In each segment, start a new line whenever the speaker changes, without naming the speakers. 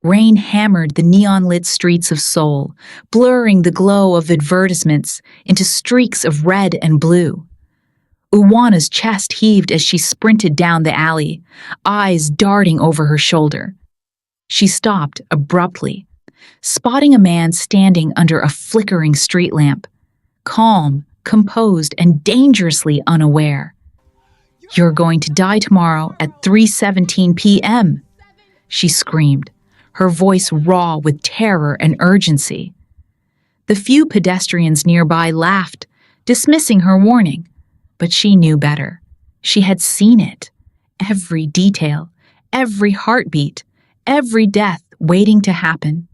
Rain hammered the neon-lit streets of Seoul, blurring the glow of advertisements into streaks of red and blue. Uwana's chest heaved as she sprinted down the alley, eyes darting over her shoulder. She stopped abruptly, spotting a man standing under a flickering street lamp, calm, composed, and dangerously unaware. "You're going to die tomorrow at 3:17 p.m., she screamed, her voice raw with terror and urgency. The few pedestrians nearby laughed, dismissing her warning, but she knew better. She had seen it. Every detail, every heartbeat, every death waiting to happen.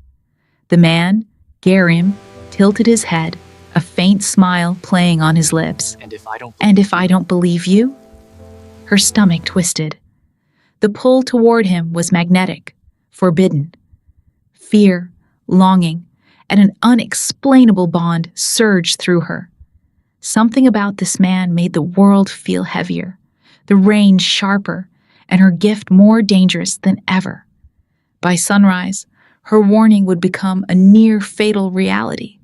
The man, Gaerim, tilted his head, a faint smile playing on his lips.
And if I don't
"And if I don't believe you?" Her stomach twisted. The pull toward him was magnetic, forbidden. Fear, longing, and an unexplainable bond surged through her. Something about this man made the world feel heavier, the rain sharper, and her gift more dangerous than ever. By sunrise, her warning would become a near-fatal reality.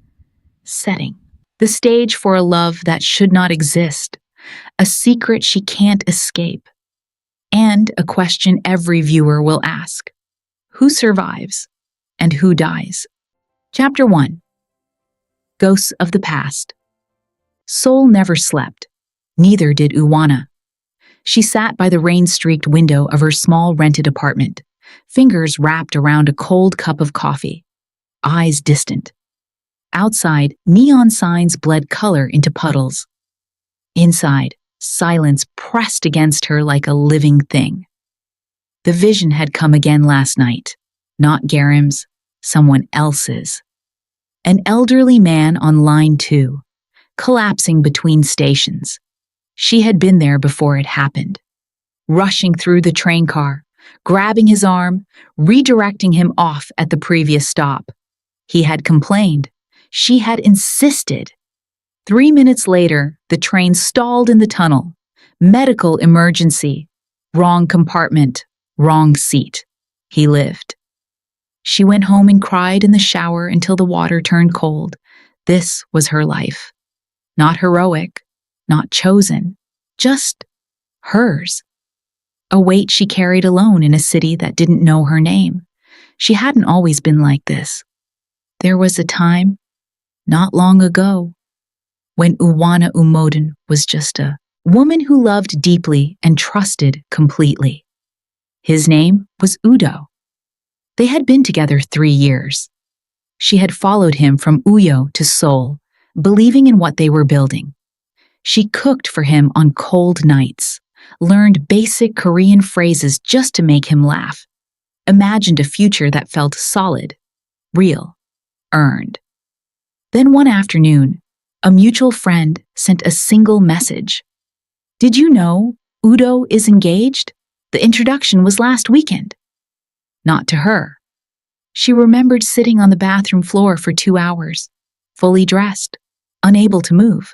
Setting the stage for a love that should not exist, a secret she can't escape, and a question every viewer will ask: who survives and who dies? Chapter 1. Ghosts of the Past. Seoul never slept. Neither did Uwana. She sat by the rain-streaked window of her small rented apartment, fingers wrapped around a cold cup of coffee, eyes distant. Outside, neon signs bled color into puddles. Inside, silence pressed against her like a living thing. The vision had come again last night, not Gaerim's, someone else's. An elderly man on line 2, collapsing between stations. She had been there before it happened. Rushing through the train car, grabbing his arm, redirecting him off at the previous stop. He had complained. She had insisted. 3 minutes later, the train stalled in the tunnel. Medical emergency. Wrong compartment, wrong seat. He lived. She went home and cried in the shower until the water turned cold. This was her life. Not heroic, not chosen, just hers. A weight she carried alone in a city that didn't know her name. She hadn't always been like this. There was a time, not long ago, when Uwana Umoden was just a woman who loved deeply and trusted completely. His name was Udo. They had been together 3 years. She had followed him from Uyo to Seoul, believing in what they were building. She cooked for him on cold nights, learned basic Korean phrases just to make him laugh, imagined a future that felt solid, real, earned. Then one afternoon, a mutual friend sent a single message. "Did you know Udo is engaged? The introduction was last weekend." Not to her. She remembered sitting on the bathroom floor for 2 hours, fully dressed, unable to move,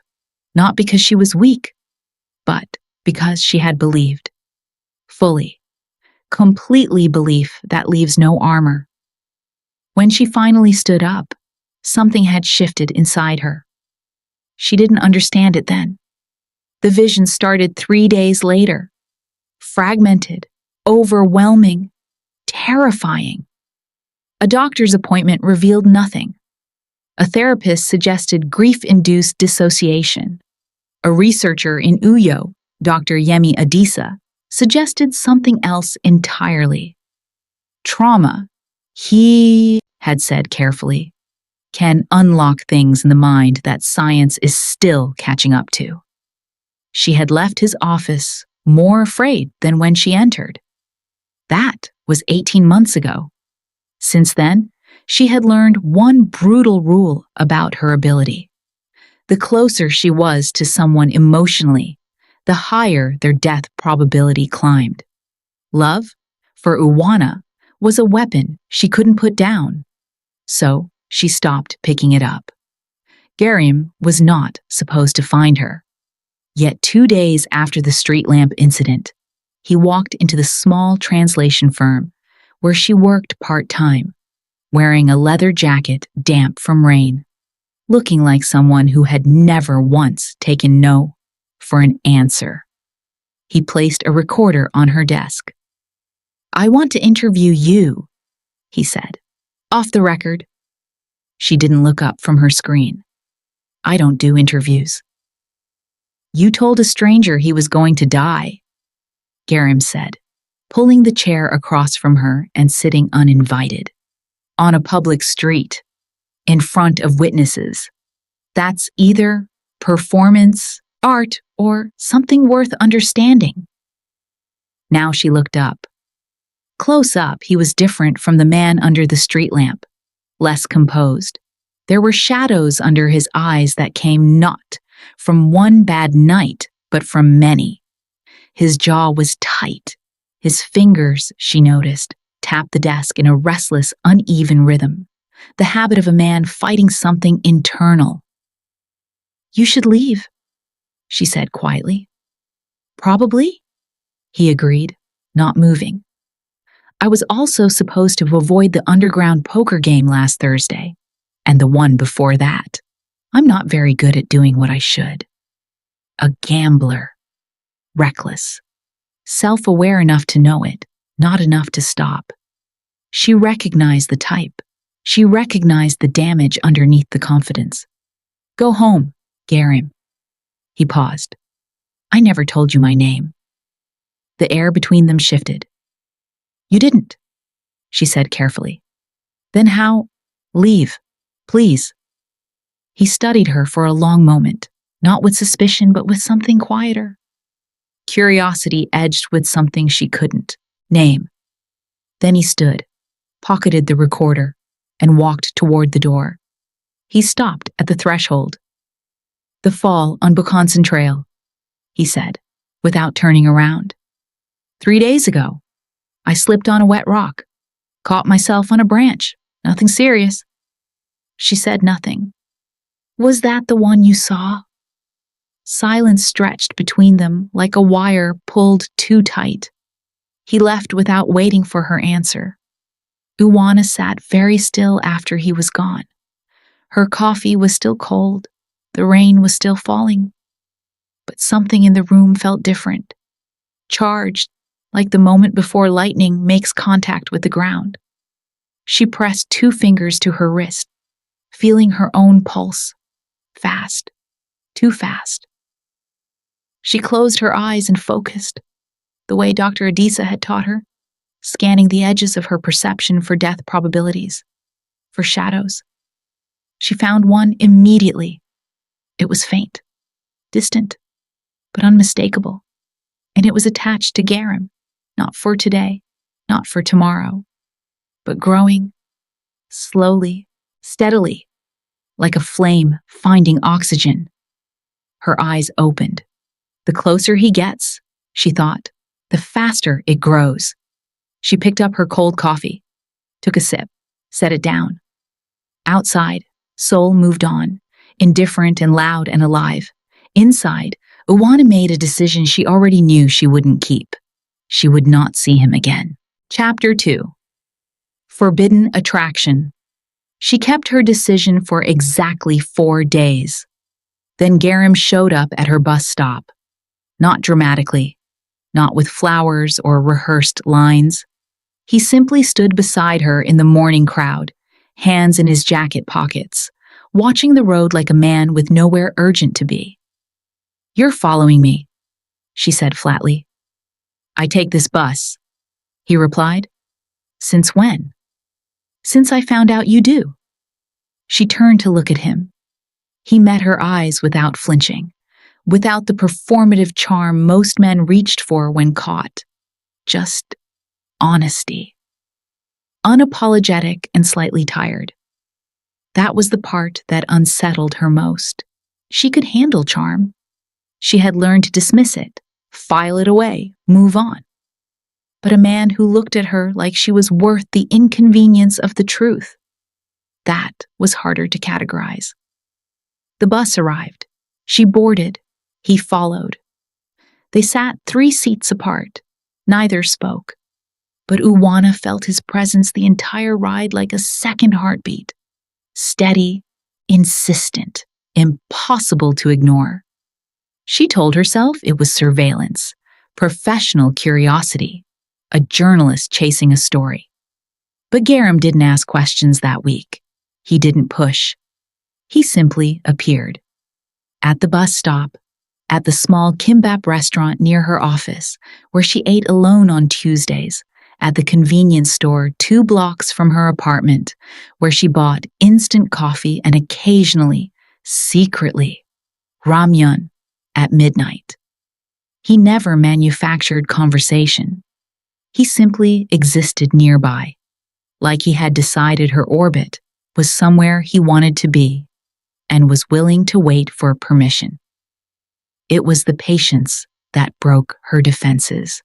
not because she was weak, but because she had believed. Fully, completely belief that leaves no armor. When she finally stood up, something had shifted inside her. She didn't understand it then. The vision started 3 days later. Fragmented, overwhelming, terrifying. A doctor's appointment revealed nothing. A therapist suggested grief-induced dissociation. A researcher in Uyo, Dr. Yemi Adisa, suggested something else entirely. Trauma, he had said carefully, can unlock things in the mind that science is still catching up to. She had left his office more afraid than when she entered. That was 18 months ago. Since then, she had learned one brutal rule about her ability. The closer she was to someone emotionally, the higher their death probability climbed. Love, for Uwana, was a weapon she couldn't put down. So she stopped picking it up. Gaerim was not supposed to find her. Yet 2 days after the street lamp incident, he walked into the small translation firm where she worked part-time, wearing a leather jacket damp from rain, looking like someone who had never once taken no for an answer. He placed a recorder on her desk. "I want to interview you," he said. "Off the record." She didn't look up from her screen. "I don't do interviews." "You told a stranger he was going to die," Gaerim said, pulling the chair across from her and sitting uninvited. "On a public street, in front of witnesses. That's either performance, art, or something worth understanding." Now she looked up. Close up, he was different from the man under the street lamp, less composed. There were shadows under his eyes that came not from one bad night, but from many. His jaw was tight. His fingers, she noticed, tapped the desk in a restless, uneven rhythm, the habit of a man fighting something internal. "You should leave," she said quietly. "Probably," he agreed, not moving. "I was also supposed to avoid the underground poker game last Thursday, and the one before that. I'm not very good at doing what I should. A gambler. Reckless. Self-aware enough to know it, not enough to stop." She recognized the type. She recognized the damage underneath the confidence. "Go home, Gaerim." He paused. "I never told you my name." The air between them shifted. "You didn't," she said carefully. "Then how? Leave, please." He studied her for a long moment, not with suspicion, but with something quieter. Curiosity edged with something she couldn't name. Then he stood, pocketed the recorder, and walked toward the door. He stopped at the threshold. "The fall on Bukansan Trail," he said, without turning around. 3 days ago. I slipped on a wet rock. Caught myself on a branch. Nothing serious." She said nothing. "Was that the one you saw?" Silence stretched between them like a wire pulled too tight. He left without waiting for her answer. Uwana sat very still after he was gone. Her coffee was still cold. The rain was still falling. But something in the room felt different. Charged, like the moment before lightning makes contact with the ground. She pressed 2 fingers to her wrist, feeling her own pulse. Fast. Too fast. She closed her eyes and focused, the way Dr. Adisa had taught her, scanning the edges of her perception for death probabilities, for shadows. She found one immediately. It was faint, distant, but unmistakable, and it was attached to Gaerim, not for today, not for tomorrow, but growing, slowly, steadily, like a flame finding oxygen. Her eyes opened. The closer he gets, she thought, the faster it grows. She picked up her cold coffee, took a sip, set it down. Outside, Seoul moved on, indifferent and loud and alive. Inside, Uwana made a decision she already knew she wouldn't keep. She would not see him again. Chapter 2. Forbidden Attraction. She kept her decision for exactly 4 days. Then Gaerim showed up at her bus stop. Not dramatically, not with flowers or rehearsed lines. He simply stood beside her in the morning crowd, hands in his jacket pockets, watching the road like a man with nowhere urgent to be. "You're following me," she said flatly. "I take this bus," he replied. "Since when?" "Since I found out you do." She turned to look at him. He met her eyes without flinching, without the performative charm most men reached for when caught. Just honesty. Unapologetic and slightly tired. That was the part that unsettled her most. She could handle charm. She had learned to dismiss it, file it away, move on. But a man who looked at her like she was worth the inconvenience of the truth, that was harder to categorize. The bus arrived. She boarded. He followed. They sat 3 seats apart. Neither spoke. but Uwana felt his presence the entire ride like a second heartbeat. Steady, insistent, impossible to ignore. She told herself it was surveillance, professional curiosity, a journalist chasing a story. But Gaerim didn't ask questions that week. He didn't push. He simply appeared. At the bus stop, at the small kimbap restaurant near her office, where she ate alone on Tuesdays, at the convenience store 2 blocks from her apartment, where she bought instant coffee and occasionally, secretly, ramyun at midnight. He never manufactured conversation. He simply existed nearby, like he had decided her orbit was somewhere he wanted to be and was willing to wait for permission. It was the patience that broke her defenses.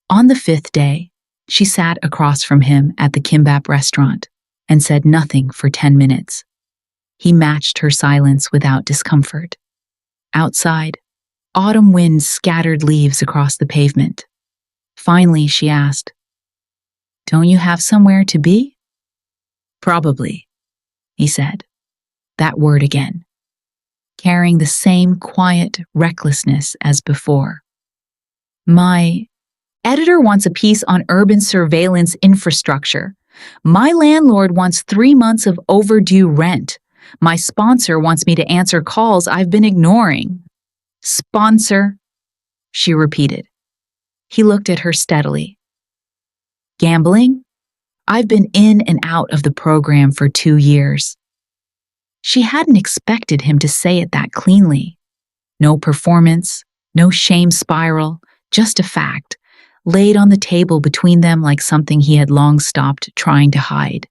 On the 5th day, she sat across from him at the kimbap restaurant and said nothing for 10 minutes. He matched her silence without discomfort. Outside, autumn winds scattered leaves across the pavement. Finally, she asked, "Don't you have somewhere to be?" "Probably," he said. That word again, carrying the same quiet recklessness as before. "My editor wants a piece on urban surveillance infrastructure. My landlord wants 3 months of overdue rent. My sponsor wants me to answer calls I've been ignoring." "Sponsor," she repeated. He looked at her steadily. "Gambling? I've been in and out of the program for 2 years." She hadn't expected him to say it that cleanly. No performance, no shame spiral, just a fact, laid on the table between them like something he had long stopped trying to hide.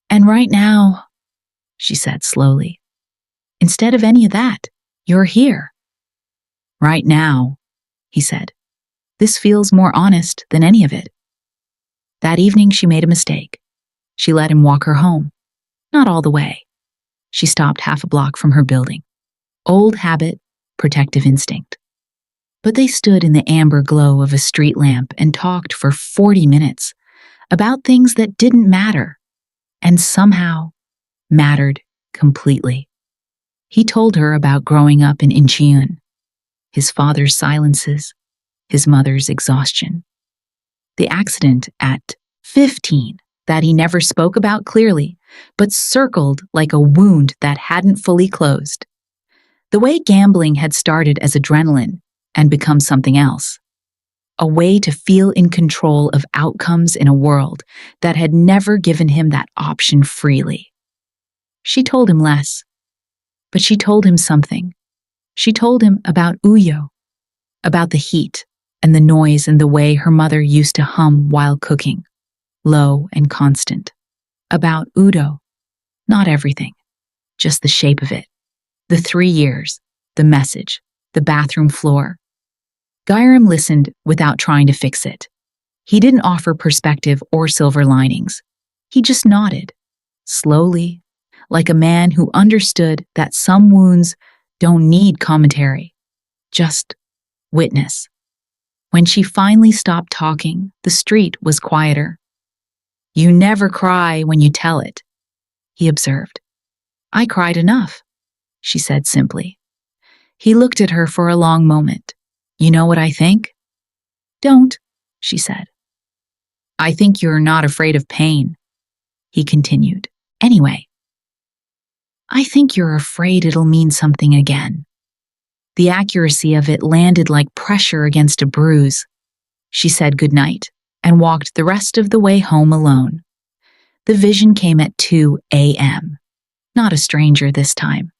"And right now," she said slowly, "instead of any of that, you're here." "Right now," he said. "This feels more honest than any of it." That evening she made a mistake. She let him walk her home. Not all the way. She stopped half a block from her building. Old habit, protective instinct. But they stood in the amber glow of a street lamp and talked for 40 minutes about things that didn't matter and somehow mattered completely. He told her about growing up in Incheon, his father's silences, his mother's exhaustion. The accident at 15 that he never spoke about clearly, but circled like a wound that hadn't fully closed. The way gambling had started as adrenaline and become something else. A way to feel in control of outcomes in a world that had never given him that option freely. She told him less, but she told him something. She told him about Uyo, about the heat and the noise and the way her mother used to hum while cooking, low and constant. About Udo, not everything, just the shape of it. The 3 years, the message, the bathroom floor. Gaerim listened without trying to fix it. He didn't offer perspective or silver linings. He just nodded, slowly, like a man who understood that some wounds don't need commentary, just witness. When she finally stopped talking, the street was quieter. "You never cry when you tell it," he observed. "I cried enough," she said simply. He looked at her for a long moment. "You know what I think?" "Don't," she said. "I think you're not afraid of pain," he continued. "Anyway, I think you're afraid it'll mean something again." The accuracy of it landed like pressure against a bruise. She said goodnight and walked the rest of the way home alone. The vision came at 2 a.m. Not a stranger this time.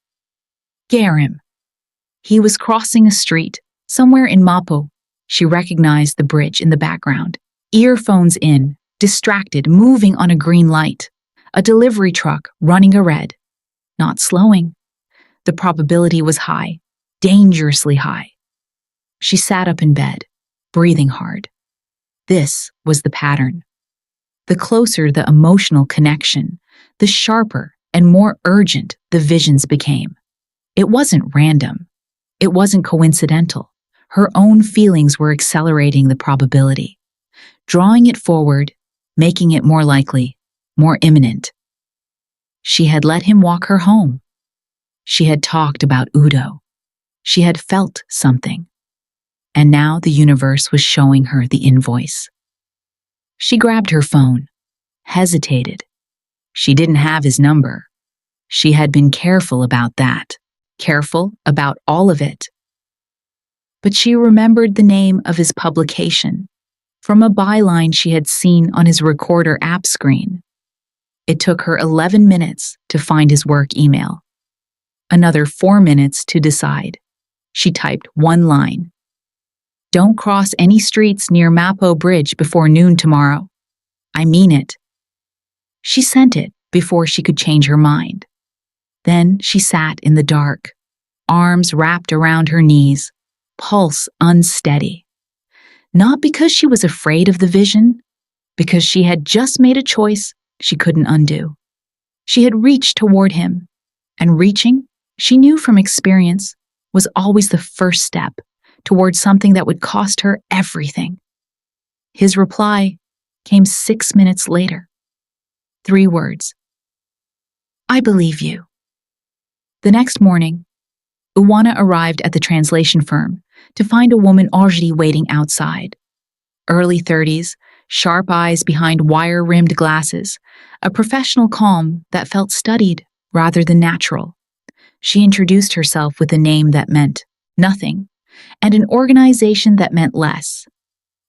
Gaerim. He was crossing a street, somewhere in Mapo. She recognized the bridge in the background. Earphones in, distracted, moving on a green light. A delivery truck running a red. Not slowing. The probability was high, dangerously high. She sat up in bed, breathing hard. This was the pattern. The closer the emotional connection, the sharper and more urgent the visions became. It wasn't random. It wasn't coincidental. Her own feelings were accelerating the probability. drawing it forward, making it more likely, more imminent. She had let him walk her home. She had talked about Udo. She had felt something. And now the universe was showing her the invoice. She grabbed her phone, hesitated. She didn't have his number. She had been careful about that, careful about all of it. But she remembered the name of his publication from a byline she had seen on his recorder app screen. It took her 11 minutes to find his work email. Another 4 minutes to decide. She typed one line. Don't cross any streets near Mapo Bridge before noon tomorrow. I mean it. She sent it before she could change her mind. Then she sat in the dark, arms wrapped around her knees, pulse unsteady. Not because she was afraid of the vision, because she had just made a choice she couldn't undo. She had reached toward him, and reaching, she knew from experience, was always the first step toward something that would cost her everything. His reply came 6 minutes later. 3 words. I believe you. The next morning, Uwana arrived at the translation firm to find a woman already waiting outside. Early 30s, sharp eyes behind wire-rimmed glasses, a professional calm that felt studied rather than natural. She introduced herself with a name that meant nothing and an organization that meant less.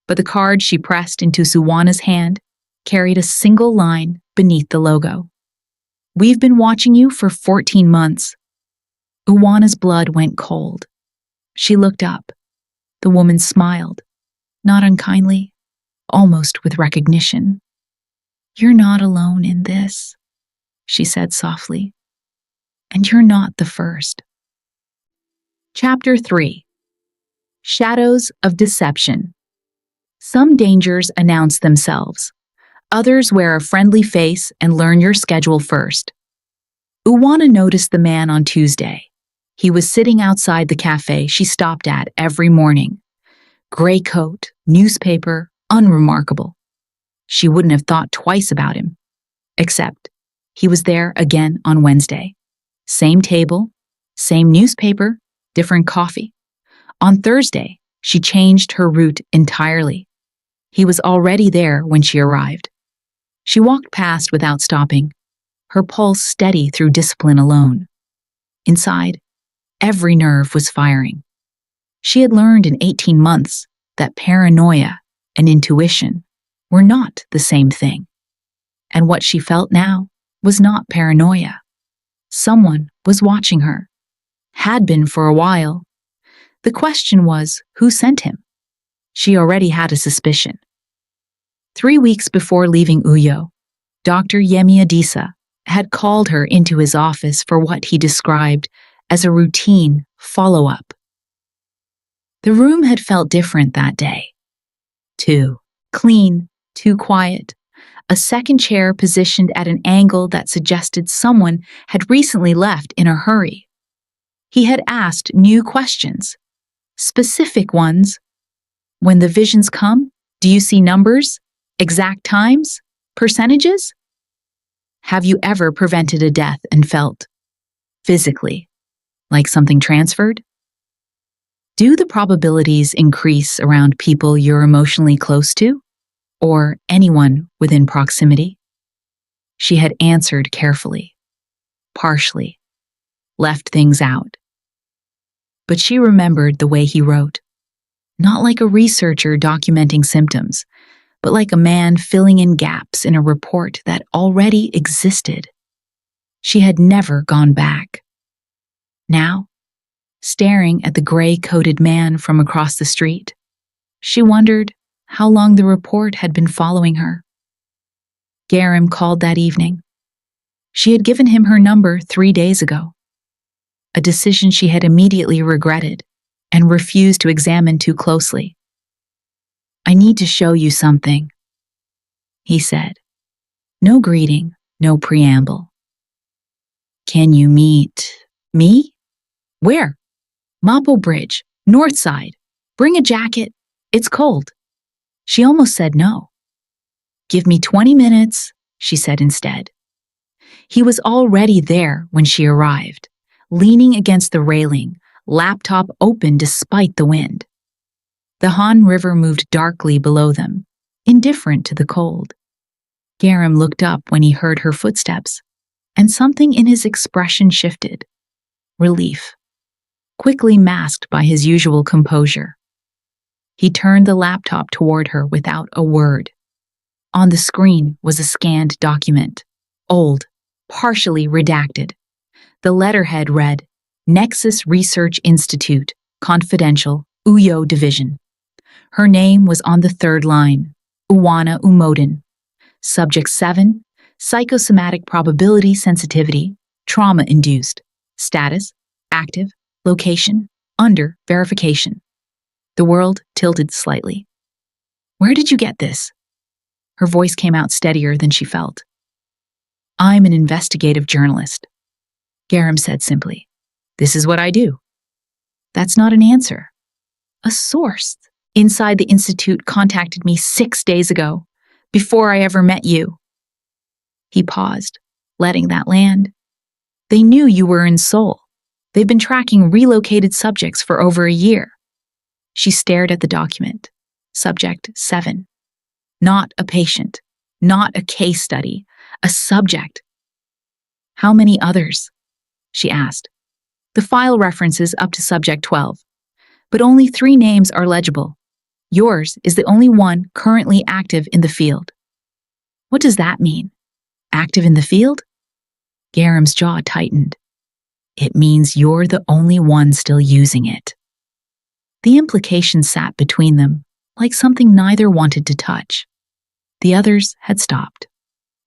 But the card she pressed into Uwana's hand carried a single line beneath the logo. We've been watching you for 14 months. Uwana's blood went cold. She looked up. The woman smiled, not unkindly, almost with recognition. You're not alone in this, she said softly. And you're not the first. Chapter 3. Shadows of Deception. Some dangers announce themselves. Others wear a friendly face and learn your schedule first. Uwana noticed the man on Tuesday. He was sitting outside the cafe she stopped at every morning. Gray coat, newspaper, unremarkable. She wouldn't have thought twice about him. Except, he was there again on Wednesday. Same table, same newspaper, different coffee. On Thursday, she changed her route entirely. He was already there when she arrived. She walked past without stopping, her pulse steady through discipline alone. Inside, every nerve was firing. She had learned in 18 months that paranoia and intuition were not the same thing. And what she felt now was not paranoia. Someone was watching her. Had been for a while. The question was, who sent him? She already had a suspicion. 3 weeks before leaving Uyo, Dr. Yemi Adisa had called her into his office for what he described as a routine follow-up. The room had felt different that day. Too clean, too quiet. A second chair positioned at an angle that suggested someone had recently left in a hurry. He had asked new questions, specific ones. When the visions come, do you see numbers, exact times, percentages? Have you ever prevented a death and felt, physically, like something transferred? Do the probabilities increase around people you're emotionally close to, or anyone within proximity? She had answered carefully, partially, left things out. But she remembered the way he wrote, not like a researcher documenting symptoms, but like a man filling in gaps in a report that already existed. She had never gone back. Now, staring at the gray-coated man from across the street, she wondered how long the report had been following her. Gaerim called that evening. She had given him her number 3 days ago, a decision she had immediately regretted and refused to examine too closely. I need to show you something, he said. No greeting, no preamble. Can you meet me? Where? Mapo Bridge, North Side. Bring a jacket. It's cold. She almost said no. "Give me 20 minutes," she said instead. He was already there when she arrived, leaning against the railing, laptop open despite the wind. The Han River moved darkly below them, indifferent to the cold. Gaerim looked up when he heard her footsteps, and something in his expression shifted. Relief, quickly masked by his usual composure. He turned the laptop toward her without a word. On the screen was a scanned document, old, partially redacted. The letterhead read, Nexus Research Institute, Confidential, Uyo Division. Her name was on the third line, Uwana Umoden. Subject 7, Psychosomatic Probability Sensitivity, Trauma-Induced. Status, active, location, under verification. The world tilted slightly. "Where did you get this?" Her voice came out steadier than she felt. "I'm an investigative journalist," Gaerim said simply. "This is what I do." "That's not an answer." "A source inside the Institute contacted me 6 days ago, before I ever met you." He paused, letting that land. "They knew you were in Seoul. They've been tracking relocated subjects for over a year." She stared at the document. Subject 7. Not a patient, not a case study, a subject. "How many others?" she asked. "The file references up to subject 12, but only 3 names are legible. Yours is the only one currently active in the field." "What does that mean? Active in the field?" Gaerim's jaw tightened. "It means you're the only one still using it." The implication sat between them, like something neither wanted to touch. The others had stopped,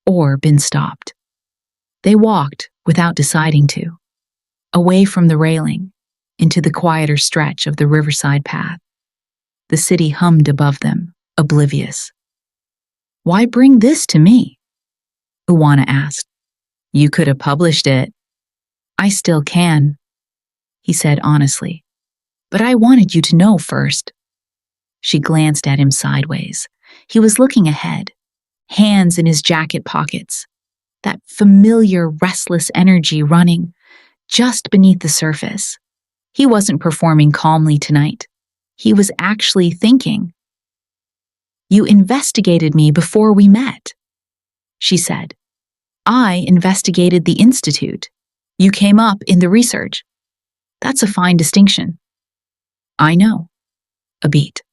or been stopped. They walked, without deciding to, away from the railing, into the quieter stretch of the riverside path. The city hummed above them, oblivious. "Why bring this to me?" Uwana asked. "You could have published it." "I still can," he said honestly. "But I wanted you to know first." She glanced at him sideways. He was looking ahead, hands in his jacket pockets, that familiar restless energy running just beneath the surface. He wasn't performing calmly tonight. He was actually thinking. "You investigated me before we met," she said. "I investigated the Institute. You came up in the research. That's a fine distinction." "I know." A beat.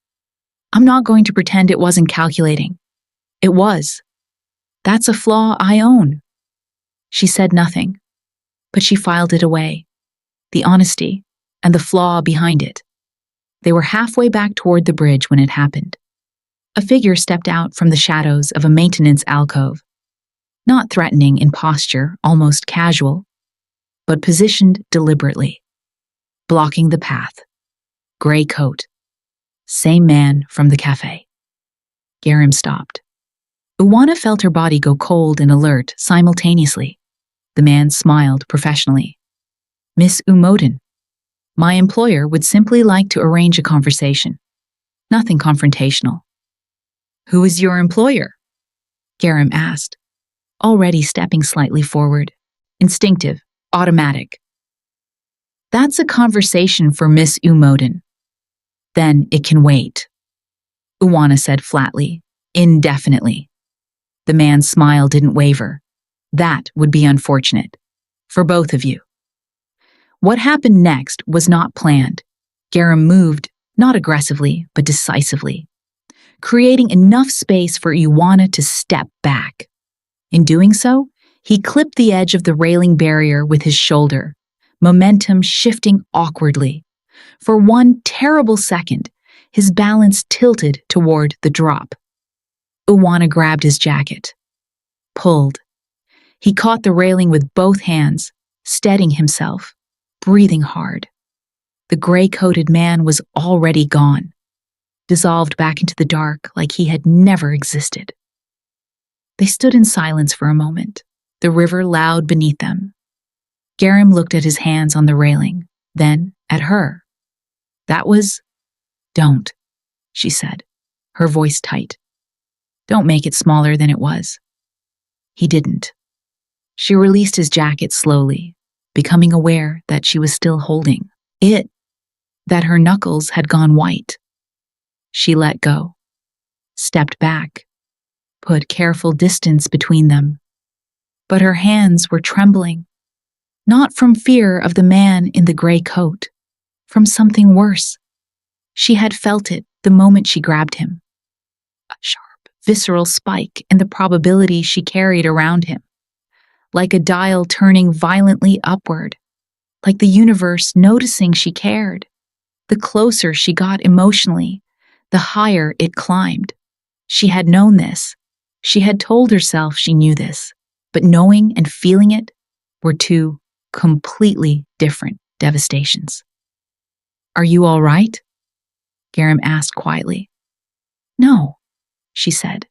"I'm not going to pretend it wasn't calculating. It was. That's a flaw I own." She said nothing, but she filed it away, the honesty and the flaw behind it. They were halfway back toward the bridge when it happened. A figure stepped out from the shadows of a maintenance alcove, not threatening in posture, almost casual, but positioned deliberately, blocking the path. Gray coat. Same man from the cafe. Gaerim stopped. Uwana felt her body go cold and alert simultaneously. The man smiled professionally. "Miss Umoden, my employer would simply like to arrange a conversation. Nothing confrontational." "Who is your employer?" Gaerim asked, already stepping slightly forward. Instinctive, automatic. "That's a conversation for Miss Umoden." "Then it can wait," Uwana said flatly, indefinitely. The man's smile didn't waver. "That would be unfortunate. For both of you." What happened next was not planned. Gaerim moved, not aggressively, but decisively, creating enough space for Uwana to step back. In doing so, he clipped the edge of the railing barrier with his shoulder, momentum shifting awkwardly. For one terrible second, his balance tilted toward the drop. Uwana grabbed his jacket. Pulled. He caught the railing with both hands, steadying himself, breathing hard. The gray-coated man was already gone, dissolved back into the dark like he had never existed. They stood in silence for a moment, the river loud beneath them. Gaerim looked at his hands on the railing, then at her. "That was—" "Don't," she said. her voice tight. Don't make it smaller than it was. He didn't. She released his jacket slowly, becoming aware that she was still holding it, that her knuckles had gone white. She let go, stepped back, put careful distance between them. But her hands were trembling, not from fear of the man in the gray coat, from something worse. She had felt it the moment she grabbed him. A sharp, visceral spike in the probability she carried around him, like a dial turning violently upward, like the universe noticing she cared. The closer she got emotionally, the higher it climbed. She had known this. She had told herself she knew this, but knowing and feeling it were two completely different devastations. Are you all right? Gaerim asked quietly. No, she said,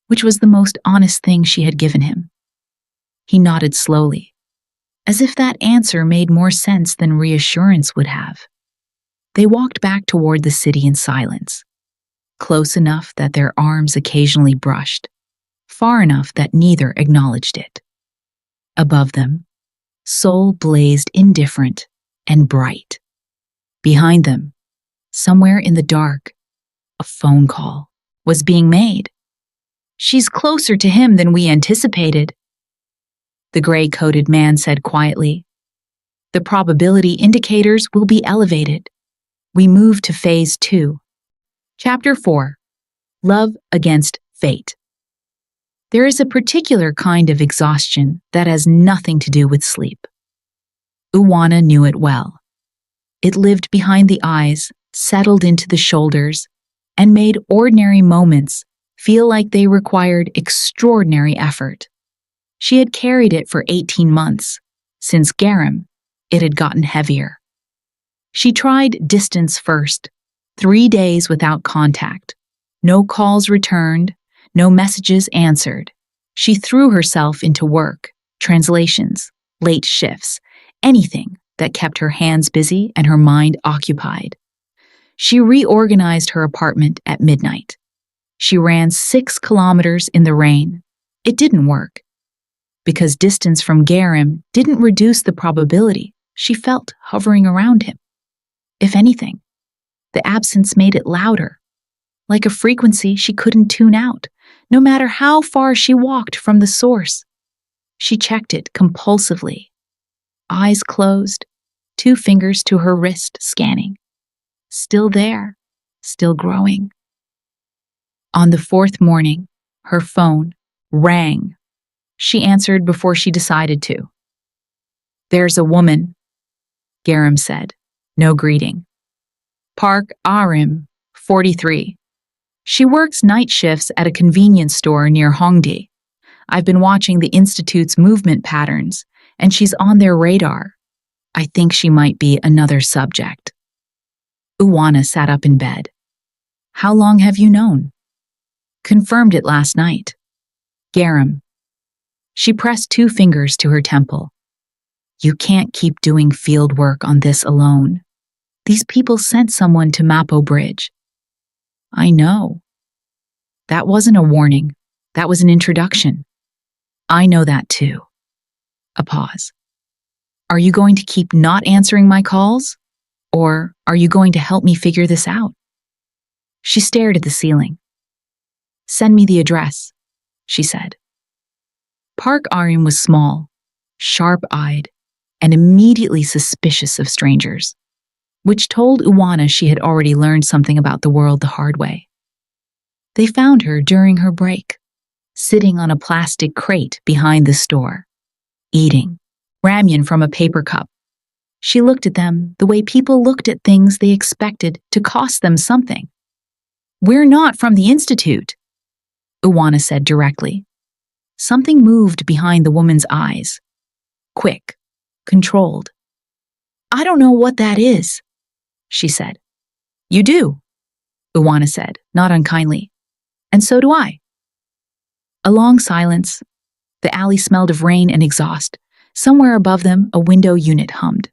which was the most honest thing she had given him. He nodded slowly, as if that answer made more sense than reassurance would have. They walked back toward the city in silence, close enough that their arms occasionally brushed, far enough that neither acknowledged it. Above them, Seoul blazed indifferent and bright. Behind them, somewhere in the dark, a phone call was being made. She's closer to him than we anticipated, the gray-coated man said quietly. The probability indicators will be elevated. We move to Phase 2. Chapter 4. Love Against Fate. There is a particular kind of exhaustion that has nothing to do with sleep. Uwana knew it well. It lived behind the eyes, settled into the shoulders, and made ordinary moments feel like they required extraordinary effort. She had carried it for 18 months. Since Gaerim, it had gotten heavier. She tried distance first, 3 days without contact. No calls returned, no messages answered. She threw herself into work, translations, late shifts, anything that kept her hands busy and her mind occupied. She reorganized her apartment at midnight. She ran 6 kilometers in the rain. It didn't work. Because distance from Gaerim didn't reduce the probability she felt hovering around him. If anything, the absence made it louder, like a frequency she couldn't tune out, no matter how far she walked from the source. She checked it compulsively, eyes closed, 2 fingers to her wrist scanning. Still there, still growing. On the 4th morning, her phone rang. She answered before she decided to. There's a woman, Gaerim said, no greeting. Park Arim, 43. She works night shifts at a convenience store near Hongdae. I've been watching the Institute's movement patterns, and she's on their radar. I think she might be another subject. Uwana sat up in bed. How long have you known? Confirmed it last night. Gaerim. She pressed 2 fingers to her temple. You can't keep doing field work on this alone. These people sent someone to Mapo Bridge. I know. That wasn't a warning. That was an introduction. I know that too. A pause. Are you going to keep not answering my calls? Or are you going to help me figure this out? She stared at the ceiling. Send me the address, she said. Park Arim was small, sharp-eyed, and immediately suspicious of strangers, which told Uwana she had already learned something about the world the hard way. They found her during her break, sitting on a plastic crate behind the store, eating ramyun from a paper cup. She looked at them the way people looked at things they expected to cost them something. We're not from the Institute, Uwana said directly. Something moved behind the woman's eyes. Quick, controlled. I don't know what that is, she said. You do, Uwana said, not unkindly. And so do I. A long silence. The alley smelled of rain and exhaust. Somewhere above them, a window unit hummed.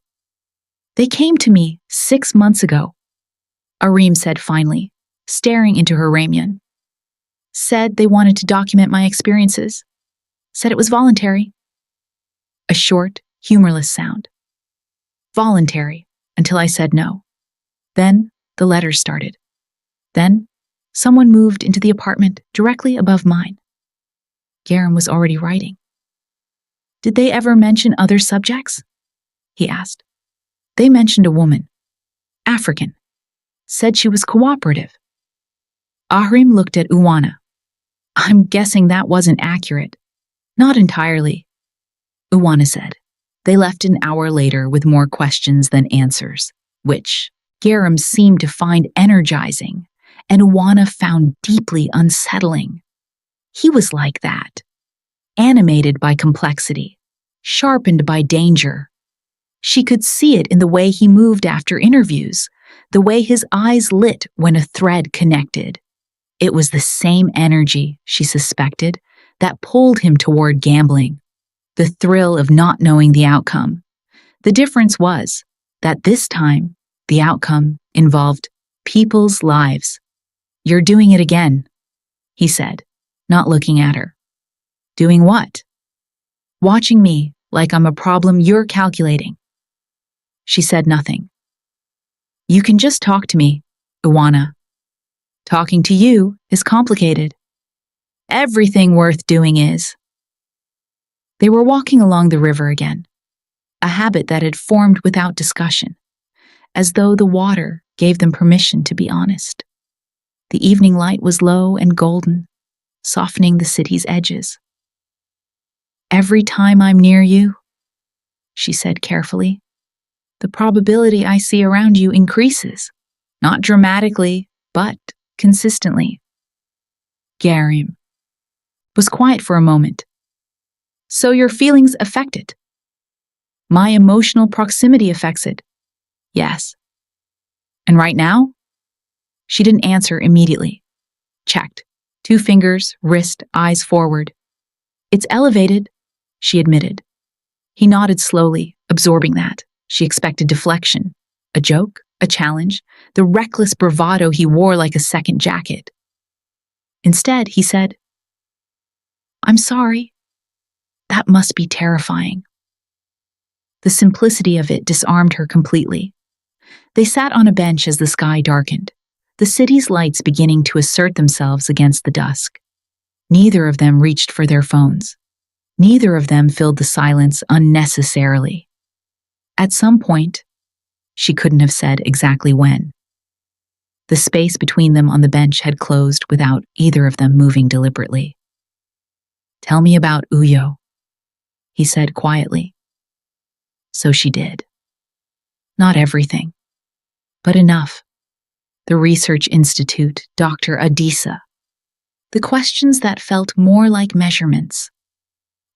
They came to me 6 months ago, Arim said finally, staring into her ramyun. Said they wanted to document my experiences. Said it was voluntary. A short, humorless sound. Voluntary, until I said no. Then the letters started. Then someone moved into the apartment directly above mine. Gaerim was already writing. Did they ever mention other subjects? He asked. They mentioned a woman. African. Said she was cooperative. Ahrim looked at Uwana. I'm guessing that wasn't accurate. Not entirely. Uwana said. They left an hour later with more questions than answers, which Gaerim seemed to find energizing, and Uwana found deeply unsettling. He was like that. Animated by complexity, sharpened by danger. She could see it in the way he moved after interviews, the way his eyes lit when a thread connected. It was the same energy, she suspected, that pulled him toward gambling, the thrill of not knowing the outcome. The difference was that this time, the outcome involved people's lives. You're doing it again, he said, not looking at her. Doing what? Watching me like I'm a problem you're calculating. She said nothing. You can just talk to me, Uwana. Talking to you is complicated. Everything worth doing is. They were walking along the river again, a habit that had formed without discussion, as though the water gave them permission to be honest. The evening light was low and golden, softening the city's edges. Every time I'm near you, she said carefully, the probability I see around you increases, not dramatically, but consistently. Gaerim was quiet for a moment. So your feelings affect it. My emotional proximity affects it. Yes. And right now? She didn't answer immediately. Checked. 2 fingers, wrist, eyes forward. It's elevated, she admitted. He nodded slowly, absorbing that. She expected deflection. A joke, a challenge, the reckless bravado he wore like a second jacket. Instead, he said, I'm sorry. That must be terrifying. The simplicity of it disarmed her completely. They sat on a bench as the sky darkened, the city's lights beginning to assert themselves against the dusk. Neither of them reached for their phones. Neither of them filled the silence unnecessarily. At some point, she couldn't have said exactly when, the space between them on the bench had closed without either of them moving deliberately. Tell me about Uyo, he said quietly. So she did. Not everything, but enough. The Research Institute, Dr. Adisa. The questions that felt more like measurements.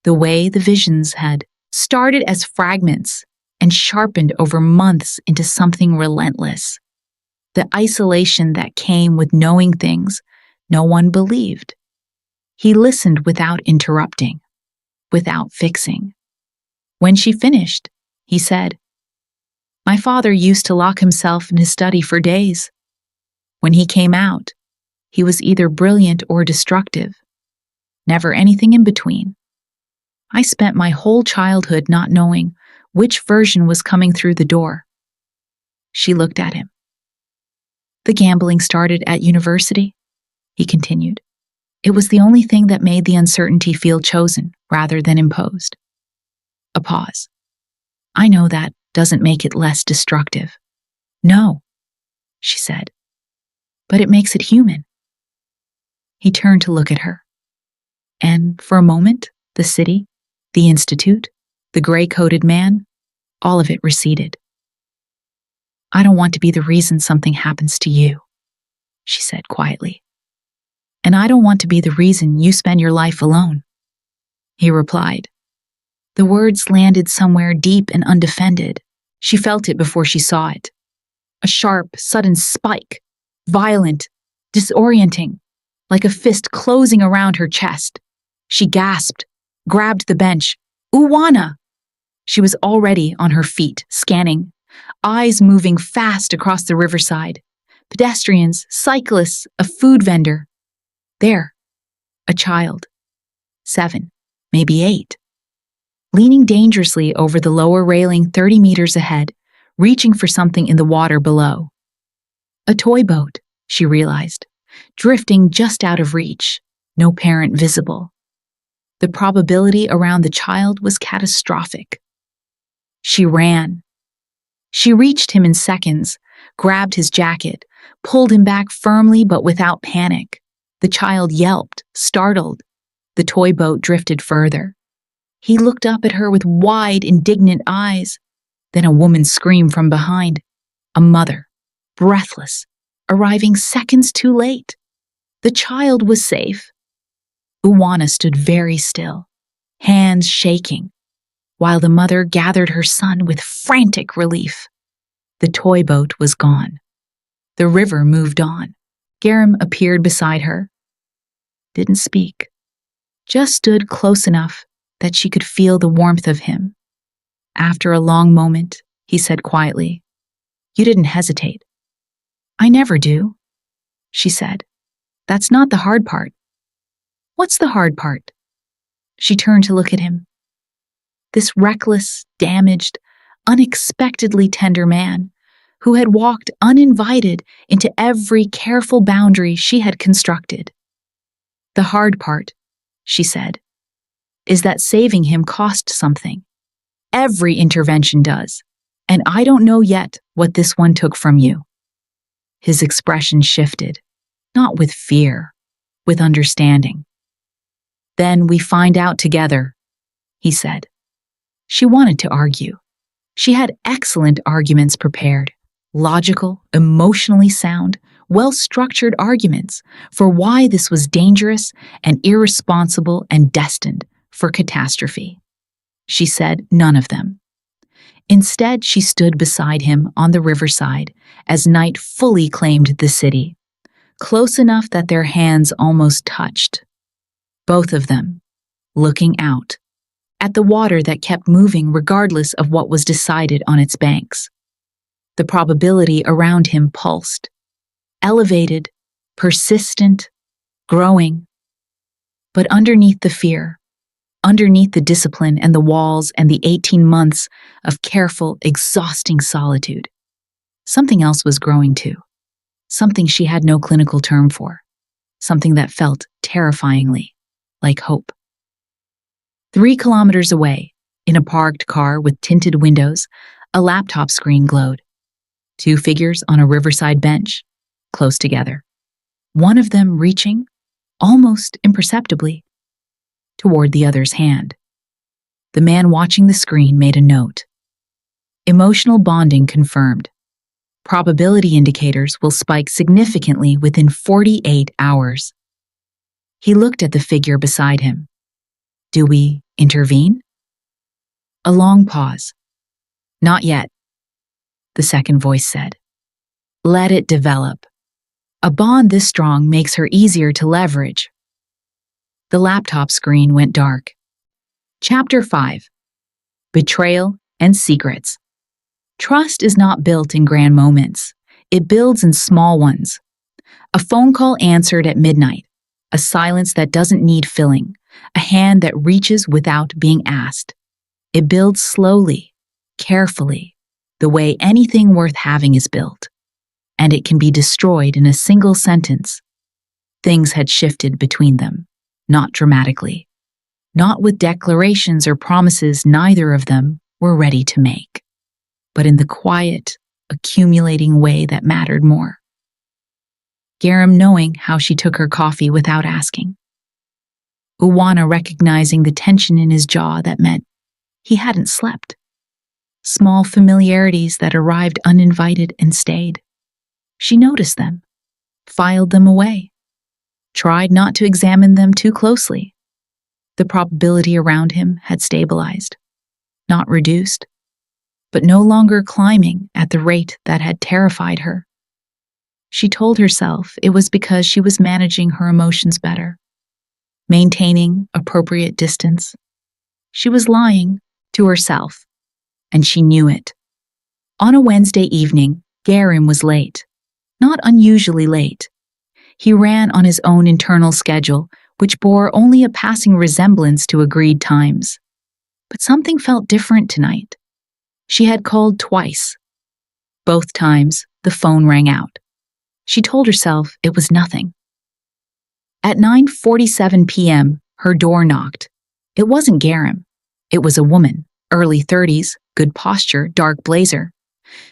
The way the visions had started as fragments and sharpened over months into something relentless. The isolation that came with knowing things no one believed. He listened without interrupting, without fixing. When she finished, he said, My father used to lock himself in his study for days. When he came out, he was either brilliant or destructive. Never anything in between. I spent my whole childhood not knowing which version was coming through the door. She looked at him. The gambling started at university, he continued. It was the only thing that made the uncertainty feel chosen rather than imposed. A pause. I know that doesn't make it less destructive. No, she said. But it makes it human. He turned to look at her. And for a moment, the city, the institute, the gray-coated man, all of it receded. I don't want to be the reason something happens to you, she said quietly. And I don't want to be the reason you spend your life alone, he replied. The words landed somewhere deep and undefended. She felt it before she saw it. A sharp, sudden spike, violent, disorienting, like a fist closing around her chest. She gasped, grabbed the bench. Uwana! She was already on her feet, scanning, eyes moving fast across the riverside, pedestrians, cyclists, a food vendor. There, a child, 7, maybe 8, leaning dangerously over the lower railing 30 meters ahead, reaching for something in the water below. A toy boat, she realized, drifting just out of reach, no parent visible. The probability around the child was catastrophic. She ran. She reached him in seconds, grabbed his jacket, pulled him back firmly but without panic. The child yelped, startled. The toy boat drifted further. He looked up at her with wide, indignant eyes. Then a woman screamed from behind. A mother, breathless, arriving seconds too late. The child was safe. Uwana stood very still, hands shaking, while the mother gathered her son with frantic relief. The toy boat was gone. The river moved on. Gaerim appeared beside her. Didn't speak. Just stood close enough that she could feel the warmth of him. After a long moment, he said quietly, "You didn't hesitate." "I never do," she said. "That's not the hard part." "What's the hard part?" She turned to look at him. This reckless, damaged, unexpectedly tender man who had walked uninvited into every careful boundary she had constructed. "The hard part," she said, "is that saving him cost something. Every intervention does, and I don't know yet what this one took from you." His expression shifted, not with fear, with understanding. "Then we find out together," he said. She wanted to argue. She had excellent arguments prepared, logical, emotionally sound, well-structured arguments for why this was dangerous and irresponsible and destined for catastrophe. She said none of them. Instead, she stood beside him on the riverside as night fully claimed the city, close enough that their hands almost touched. Both of them, looking out, at the water that kept moving regardless of what was decided on its banks. The probability around him pulsed, elevated, persistent, growing. But underneath the fear, underneath the discipline and the walls and the 18 months of careful, exhausting solitude, something else was growing too. Something she had no clinical term for. Something that felt terrifyingly like hope. 3 kilometers away, in a parked car with tinted windows, a laptop screen glowed. 2 figures on a riverside bench, close together. One of them reaching, almost imperceptibly, toward the other's hand. The man watching the screen made a note. Emotional bonding confirmed. Probability indicators will spike significantly within 48 hours. He looked at the figure beside him. "Do we intervene?" A long pause. "Not yet," the second voice said. "Let it develop. A bond this strong makes her easier to leverage." The laptop screen went dark. Chapter 5. Betrayal and Secrets. Trust is not built in grand moments. It builds in small ones. A phone call answered at midnight. A silence that doesn't need filling. A hand that reaches without being asked. It builds slowly, carefully, the way anything worth having is built. And it can be destroyed in a single sentence. Things had shifted between them, not dramatically. Not with declarations or promises neither of them were ready to make, but in the quiet, accumulating way that mattered more. Gaerim knowing how she took her coffee without asking. Uwana recognizing the tension in his jaw that meant he hadn't slept. Small familiarities that arrived uninvited and stayed. She noticed them, filed them away, tried not to examine them too closely. The probability around him had stabilized, not reduced, but no longer climbing at the rate that had terrified her. She told herself it was because she was managing her emotions better, maintaining appropriate distance. She was lying to herself, and she knew it. On a Wednesday evening, Gaerim was late. not unusually late. He ran on his own internal schedule, which bore only a passing resemblance to agreed times. But something felt different tonight. She had called twice. Both times, the phone rang out. She told herself it was nothing. At 9:47 p.m., her door knocked. It wasn't Gaerim. It was a woman, early 30s, good posture, dark blazer.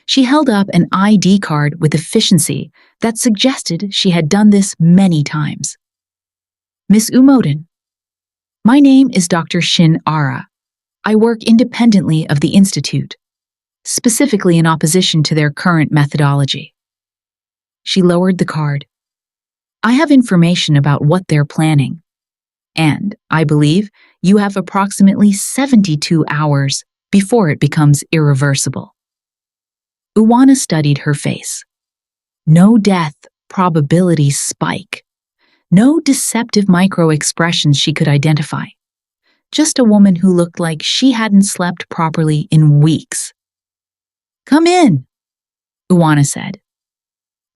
She held up an ID card with efficiency that suggested she had done this many times. Miss Umoden, my name is Dr. Shin Ara. I work independently of the Institute, specifically in opposition to their current methodology. She lowered the card. I have information about what they're planning, and I believe you have approximately 72 hours before it becomes irreversible. Uwana studied her face. No death probability spike. No deceptive micro-expressions she could identify. Just a woman who looked like she hadn't slept properly in weeks. Come in, Uwana said.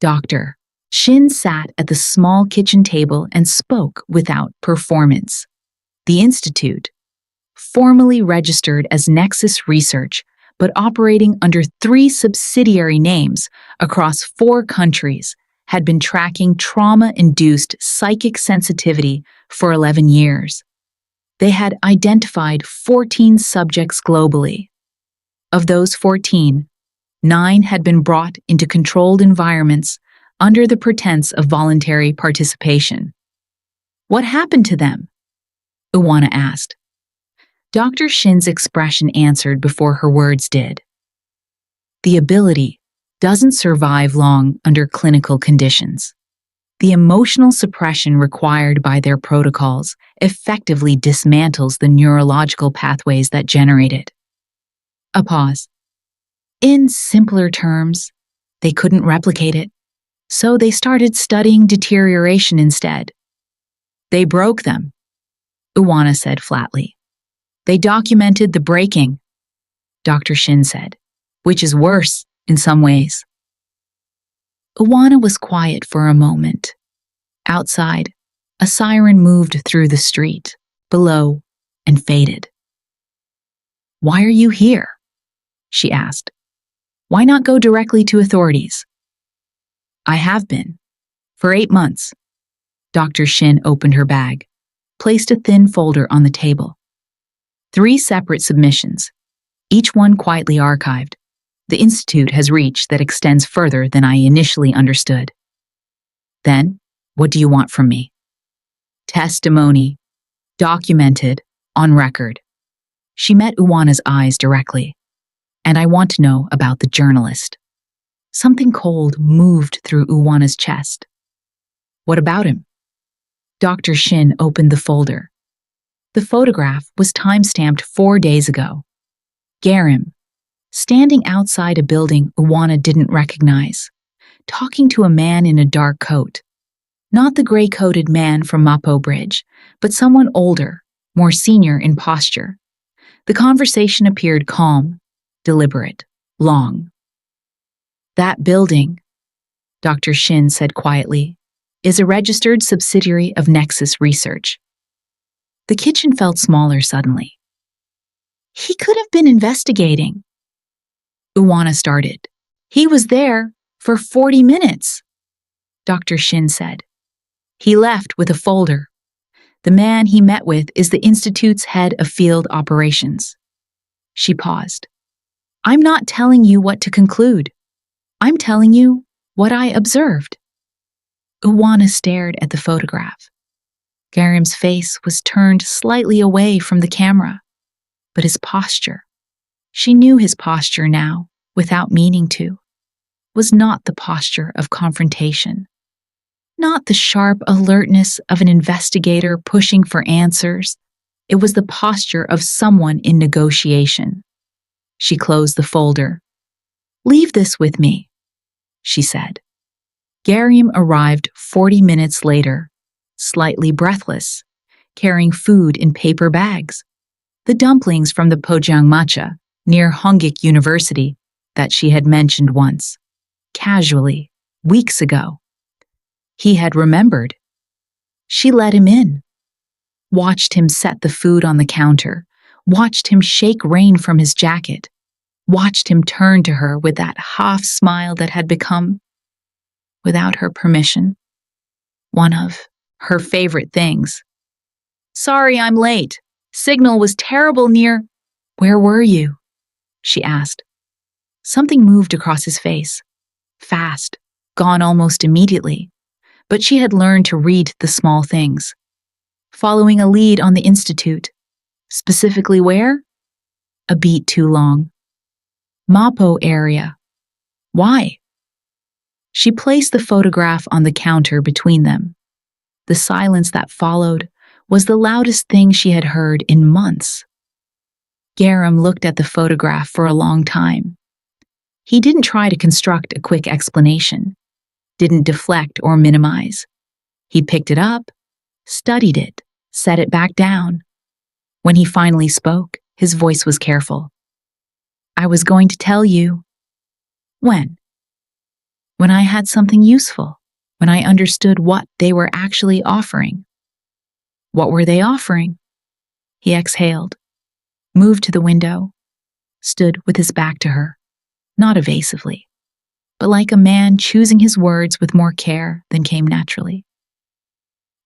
Doctor, Shin sat at the small kitchen table and spoke without performance. The Institute, formally registered as Nexus Research, but operating under 3 subsidiary names across 4 countries, had been tracking trauma-induced psychic sensitivity for 11 years. They had identified 14 subjects globally. Of those 14, 9 had been brought into controlled environments under the pretense of voluntary participation. What happened to them? Uwana asked. Dr. Shin's expression answered before her words did. The ability doesn't survive long under clinical conditions. The emotional suppression required by their protocols effectively dismantles the neurological pathways that generate it. A pause. In simpler terms, they couldn't replicate it, so they started studying deterioration instead. They broke them, Uwana said flatly. They documented the breaking, Dr. Shin said, which is worse in some ways. Uwana was quiet for a moment. Outside, a siren moved through the street, below, and faded. Why are you here? She asked. Why not go directly to authorities? I have been. For 8 months. Dr. Shin opened her bag, placed a thin folder on the table. 3 separate submissions, each one quietly archived. The Institute has reach that extends further than I initially understood. Then, what do you want from me? Testimony. Documented. On record. She met Uwana's eyes directly. And I want to know about the journalist. Something cold moved through Uwana's chest. What about him? Dr. Shin opened the folder. The photograph was time-stamped 4 days ago. Gaerim, standing outside a building Uwana didn't recognize, talking to a man in a dark coat. Not the gray-coated man from Mapo Bridge, but someone older, more senior in posture. The conversation appeared calm, deliberate, long. That building, Dr. Shin said quietly, is a registered subsidiary of Nexus Research. The kitchen felt smaller suddenly. He could have been investigating. Uwana started. He was there for 40 minutes, Dr. Shin said. He left with a folder. The man he met with is the Institute's head of field operations. She paused. I'm not telling you what to conclude. I'm telling you what I observed. Uwana stared at the photograph. Gaerim's face was turned slightly away from the camera, but his posture, she knew his posture now, without meaning to, was not the posture of confrontation, not the sharp alertness of an investigator pushing for answers. It was the posture of someone in negotiation. She closed the folder. Leave this with me, she said. Gaerim arrived 40 minutes later, slightly breathless, carrying food in paper bags. The dumplings from the Pojangmacha, near Hongik University, that she had mentioned once, casually, weeks ago. He had remembered. She let him in, watched him set the food on the counter, watched him shake rain from his jacket, watched him turn to her with that half smile that had become, without her permission, one of her favorite things. "Sorry, I'm late. Signal was terrible near—" "Where were you?" she asked. Something moved across his face. Fast, gone almost immediately. But she had learned to read the small things. Following a lead on the institute. Specifically where? A beat too long. Mapo area. Why? She placed the photograph on the counter between them. The silence that followed was the loudest thing she had heard in months. Gaerim looked at the photograph for a long time. He didn't try to construct a quick explanation, didn't deflect or minimize. He picked it up, studied it, set it back down. When he finally spoke, his voice was careful. "I was going to tell you." "When?" "When I had something useful, when I understood what they were actually offering." "What were they offering?" He exhaled, moved to the window, stood with his back to her, not evasively, but like a man choosing his words with more care than came naturally.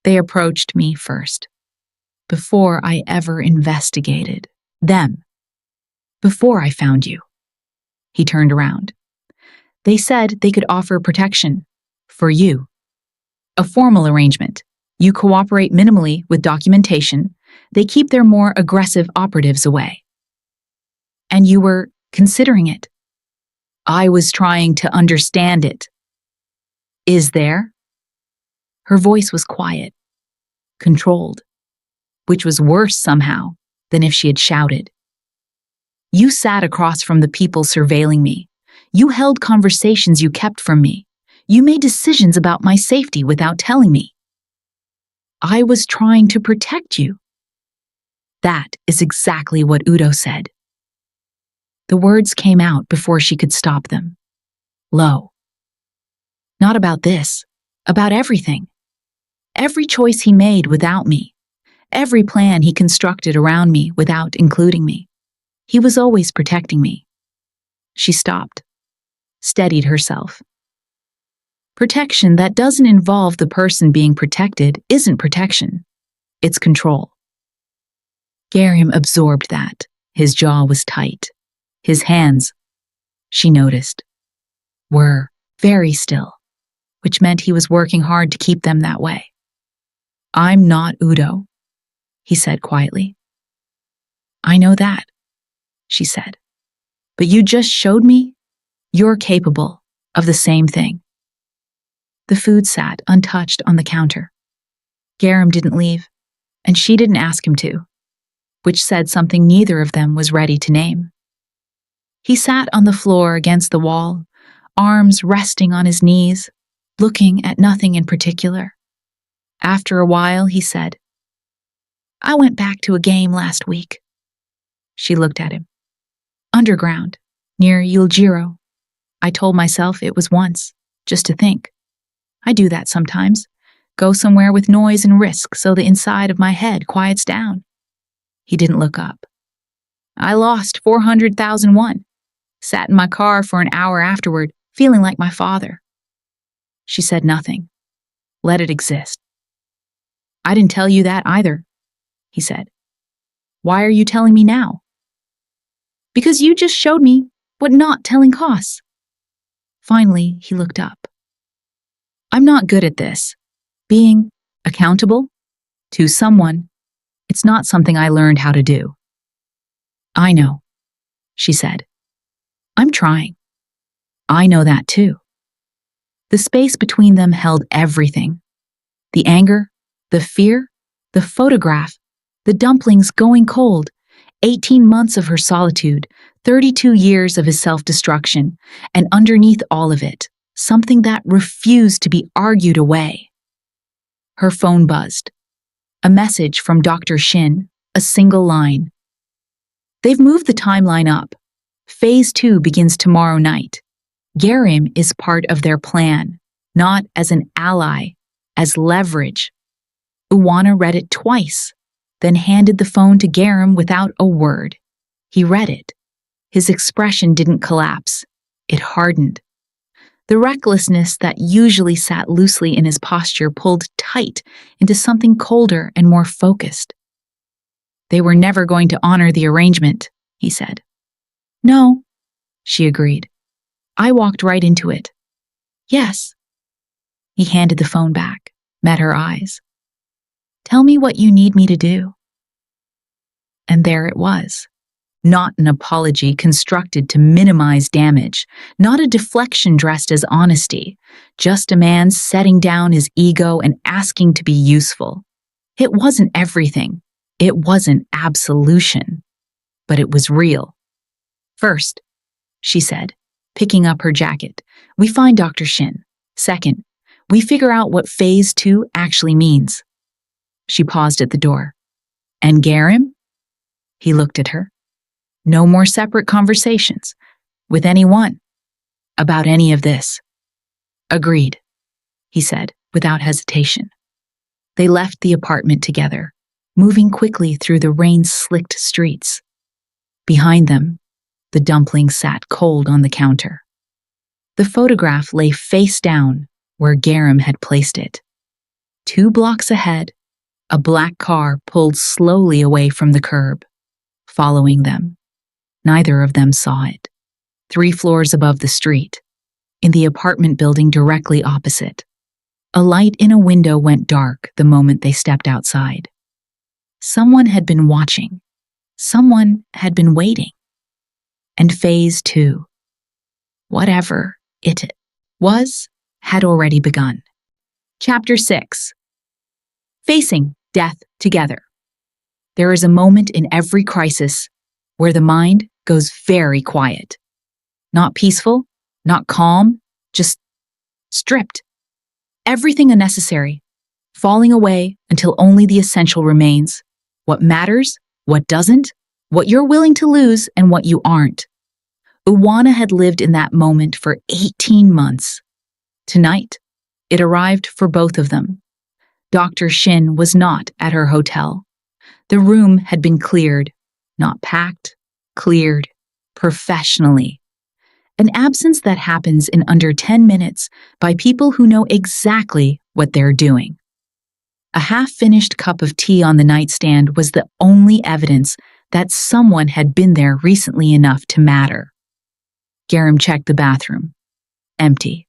"They approached me first, before I ever investigated them, before I found you." He turned around. "They said they could offer protection for you. A formal arrangement. You cooperate minimally with documentation. They keep their more aggressive operatives away." "And you were considering it?" "I was trying to understand it." "Is there?" Her voice was quiet, controlled, which was worse somehow than if she had shouted. "You sat across from the people surveilling me. You held conversations you kept from me. You made decisions about my safety without telling me." "I was trying to protect you." "That is exactly what Udo said." The words came out before she could stop them. Low. "Not about this, about everything. Every choice he made without me. Every plan he constructed around me without including me. He was always protecting me." She stopped, steadied herself. Protection that doesn't involve the person being protected isn't protection. It's control. Gaerim absorbed that. His jaw was tight. His hands, she noticed, were very still, which meant he was working hard to keep them that way. "I'm not Udo," he said quietly. "I know that," she said. "But you just showed me you're capable of the same thing." The food sat untouched on the counter. Gaerim didn't leave, and she didn't ask him to, which said something neither of them was ready to name. He sat on the floor against the wall, arms resting on his knees, looking at nothing in particular. After a while, he said, "I went back to a game last week." She looked at him. "Underground, near Yuljiro. I told myself it was once, just to think. I do that sometimes. Go somewhere with noise and risk so the inside of my head quiets down." He didn't look up. "I lost 400,001. Sat in my car for an hour afterward, feeling like my father." She said nothing. Let it exist. "I didn't tell you that either," he said. "Why are you telling me now?" "Because you just showed me what not telling costs." Finally, he looked up. "I'm not good at this. Being accountable to someone, it's not something I learned how to do." "I know," she said. "I'm trying. I know that too." The space between them held everything. The anger, the fear, the photograph, the dumplings going cold, 18 months of her solitude, 32 years of his self-destruction, and underneath all of it, something that refused to be argued away. Her phone buzzed. A message from Dr. Shin, a single line. "They've moved the timeline up. Phase 2 begins tomorrow night. Gaerim is part of their plan. not as an ally, as leverage. Uwana read it twice, then handed the phone to Gaerim without a word. He read it. His expression didn't collapse. It hardened. The recklessness that usually sat loosely in his posture pulled tight into something colder and more focused. "They were never going to honor the arrangement," he said. "No," she agreed. "I walked right into it." "Yes." He handed the phone back, met her eyes. "Tell me what you need me to do." And there it was. Not an apology constructed to minimize damage, not a deflection dressed as honesty, just a man setting down his ego and asking to be useful. It wasn't everything. It wasn't absolution. But it was real. "First," she said, picking up her jacket, "we find Dr. Shin. Second, we figure out what Phase 2 actually means." She paused at the door. "And Gaerim?" He looked at her. "No more separate conversations with anyone about any of this." "Agreed," he said without hesitation. They left the apartment together, moving quickly through the rain-slicked streets. Behind them, the dumpling sat cold on the counter. The photograph lay face down where Gaerim had placed it. 2 blocks ahead, a black car pulled slowly away from the curb, following them. Neither of them saw it. 3 floors above the street, in the apartment building directly opposite, a light in a window went dark the moment they stepped outside. Someone had been watching. Someone had been waiting. And Phase 2, whatever it was, had already begun. Chapter 6. Facing death together. There is a moment in every crisis where the mind goes very quiet. Not peaceful, not calm, just stripped. Everything unnecessary, falling away until only the essential remains. What matters, what doesn't, what you're willing to lose and what you aren't. Uwana had lived in that moment for 18 months. Tonight, it arrived for both of them. Dr. Shin was not at her hotel. The room had been cleared, not packed, cleared, professionally. An absence that happens in under 10 minutes by people who know exactly what they're doing. A half-finished cup of tea on the nightstand was the only evidence that someone had been there recently enough to matter. Gaerim checked the bathroom. Empty.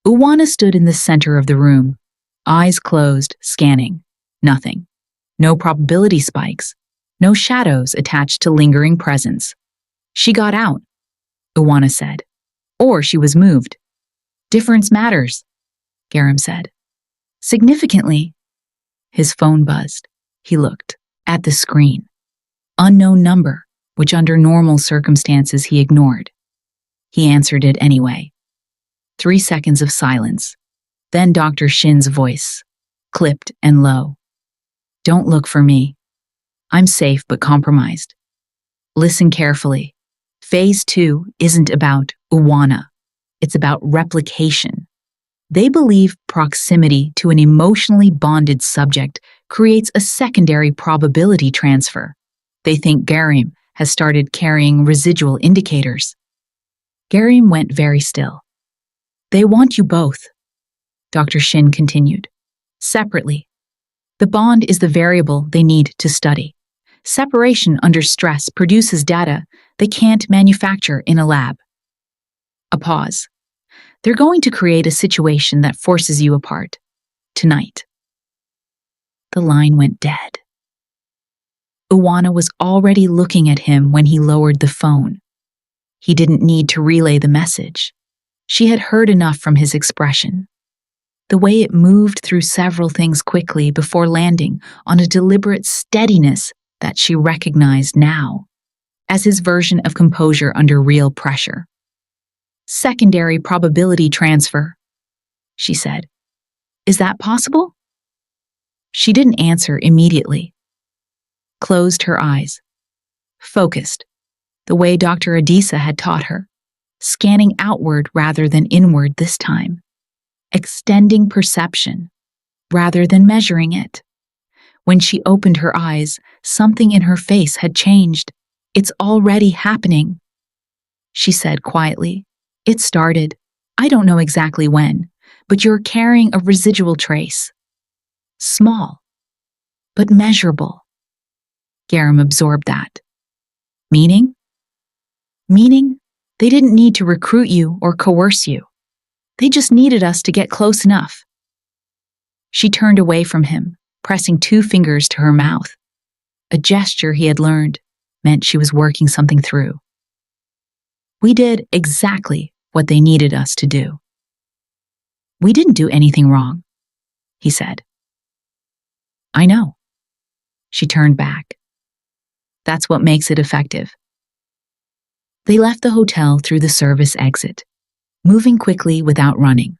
Uwana stood in the center of the room, eyes closed, scanning. Nothing. No probability spikes. No shadows attached to lingering presence. She got out, Uwana said. Or she was moved. Difference matters, Gaerim said. Significantly. His phone buzzed. He looked at the screen. Unknown number, which under normal circumstances he ignored. He answered it anyway. 3 seconds of silence. Then Dr. Shin's voice, clipped and low. "Don't look for me. I'm safe but compromised. Listen carefully. Phase 2 isn't about Uwana. It's about replication. They believe proximity to an emotionally bonded subject creates a secondary probability transfer. They think Gaerim has started carrying residual indicators." Gaerim went very still. "They want you both," Dr. Shin continued. "Separately. The bond is the variable they need to study. Separation under stress produces data they can't manufacture in a lab." A pause. "They're going to create a situation that forces you apart. Tonight." The line went dead. Uwana was already looking at him when he lowered the phone. He didn't need to relay the message. She had heard enough from his expression. The way it moved through several things quickly before landing on a deliberate steadiness that she recognized now as his version of composure under real pressure. "Secondary probability transfer," she said. "Is that possible?" She didn't answer immediately. Closed her eyes. Focused, the way Dr. Adisa had taught her, scanning outward rather than inward this time. extending perception rather than measuring it. When she opened her eyes, something in her face had changed. "It's already happening," she said quietly. "It started. I don't know exactly when, but you're carrying a residual trace. Small, but measurable." Gaerim absorbed that. Meaning? Meaning, they didn't need to recruit you or coerce you. They just needed us to get close enough. She turned away from him, pressing 2 fingers to her mouth. A gesture he had learned meant she was working something through. "We did exactly what they needed us to do." "We didn't do anything wrong," he said. "I know." She turned back. "That's what makes it effective." They left the hotel through the service exit, moving quickly without running.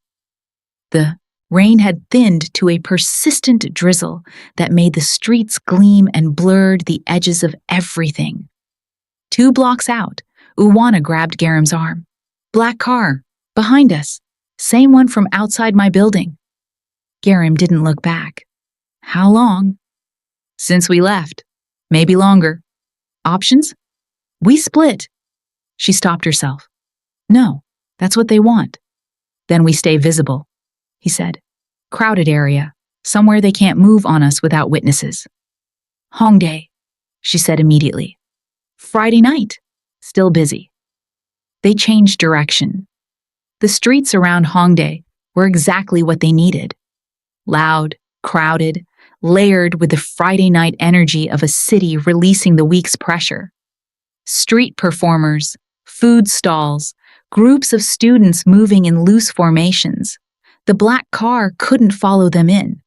The rain had thinned to a persistent drizzle that made the streets gleam and blurred the edges of everything. 2 blocks out, Uwana grabbed Gaerim's arm. "Black car, behind us. Same one from outside my building." Gaerim didn't look back. "How long?" "Since we left. Maybe longer." "Options?" "We split." She stopped herself. "No, that's what they want." "Then we stay visible," he said. "Crowded area, somewhere they can't move on us without witnesses." "Hongdae," she said immediately. "Friday night, still busy." They changed direction. The streets around Hongdae were exactly what they needed. Loud, crowded, layered with the Friday night energy of a city releasing the week's pressure. Street performers, food stalls, groups of students moving in loose formations. The black car couldn't follow them in.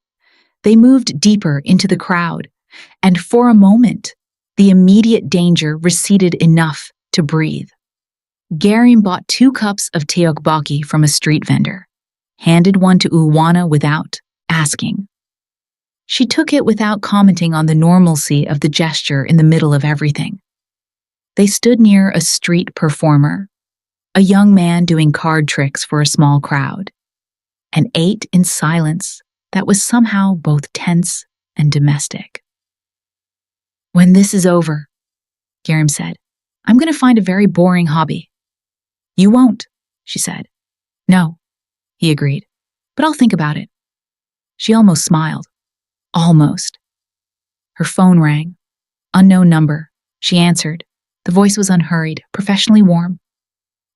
They moved deeper into the crowd, and for a moment, the immediate danger receded enough to breathe. Gaerim bought 2 cups of tteokbokki from a street vendor, handed one to Uwana without asking. She took it without commenting on the normalcy of the gesture in the middle of everything. They stood near a street performer, a young man doing card tricks for a small crowd, and ate in silence that was somehow both tense and domestic. "When this is over," Gaerim said, "I'm going to find a very boring hobby." "You won't," she said. "No," he agreed, "but I'll think about it." She almost smiled. Almost. Her phone rang. Unknown number. She answered. The voice was unhurried, professionally warm.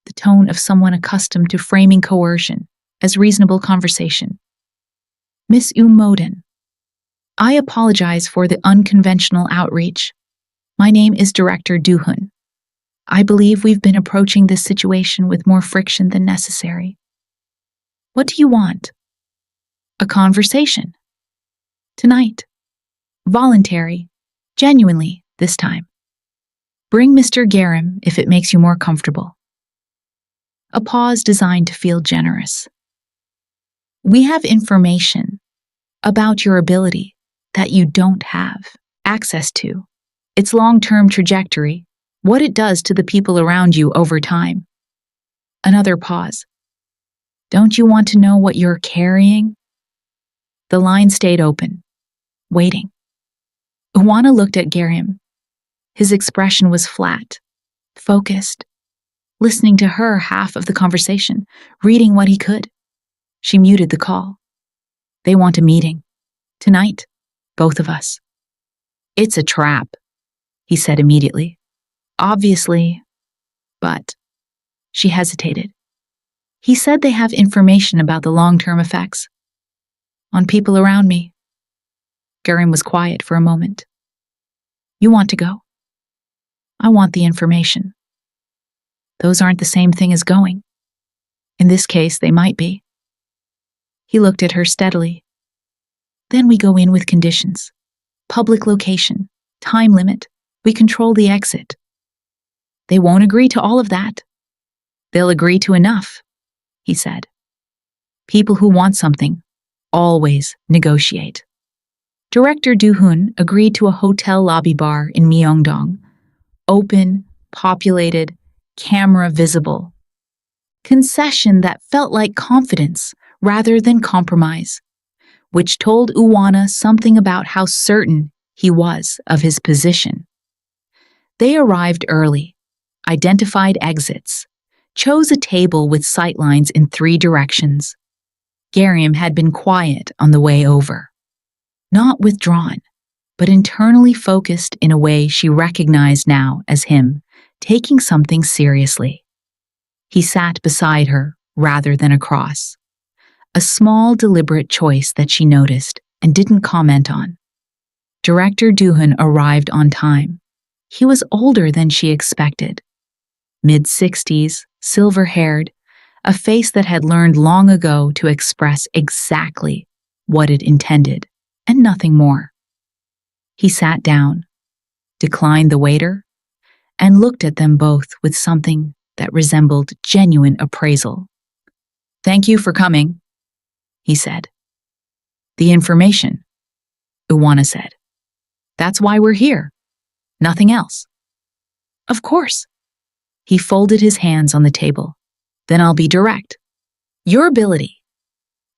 The tone of someone accustomed to framing coercion as reasonable conversation. "Miss Umoden, I apologize for the unconventional outreach. My name is Director Duhun. I believe we've been approaching this situation with more friction than necessary. What do you want?" "A conversation. Tonight. Voluntary. Genuinely, this time. Bring Mr. Gaerim if it makes you more comfortable." A pause designed to feel generous. "We have information about your ability that you don't have access to, its long-term trajectory, what it does to the people around you over time." Another pause. "Don't you want to know what you're carrying?" The line stayed open, waiting. Uwana looked at Gaerim. His expression was flat, focused, listening to her half of the conversation, reading what he could. She muted the call. "They want a meeting. Tonight, both of us." "It's a trap," he said immediately. "Obviously, but..." She hesitated. "He said they have information about the long-term effects on people around me." Gaerim was quiet for a moment. "You want to go?" "I want the information." "Those aren't the same thing as going." "In this case, they might be." He looked at her steadily. "Then we go in with conditions. Public location, time limit, we control the exit." "They won't agree to all of that." "They'll agree to enough," he said. "People who want something always negotiate." Director Duhun agreed to a hotel lobby bar in Myeongdong. Open, populated, camera visible. Concession that felt like confidence rather than compromise, which told Uwana something about how certain he was of his position. They arrived early, identified exits, chose a table with sightlines in 3 directions. Gaerim had been quiet on the way over, not withdrawn, but internally focused in a way she recognized now as him taking something seriously. He sat beside her rather than across, a small, deliberate choice that she noticed and didn't comment on. Director Doohan arrived on time. He was older than she expected. Mid-60s, silver-haired, a face that had learned long ago to express exactly what it intended, and nothing more. He sat down, declined the waiter, and looked at them both with something that resembled genuine appraisal. "Thank you for coming," he said. "The information," Uwana said. "That's why we're here. Nothing else." "Of course." He folded his hands on the table. "Then I'll be direct. Your ability,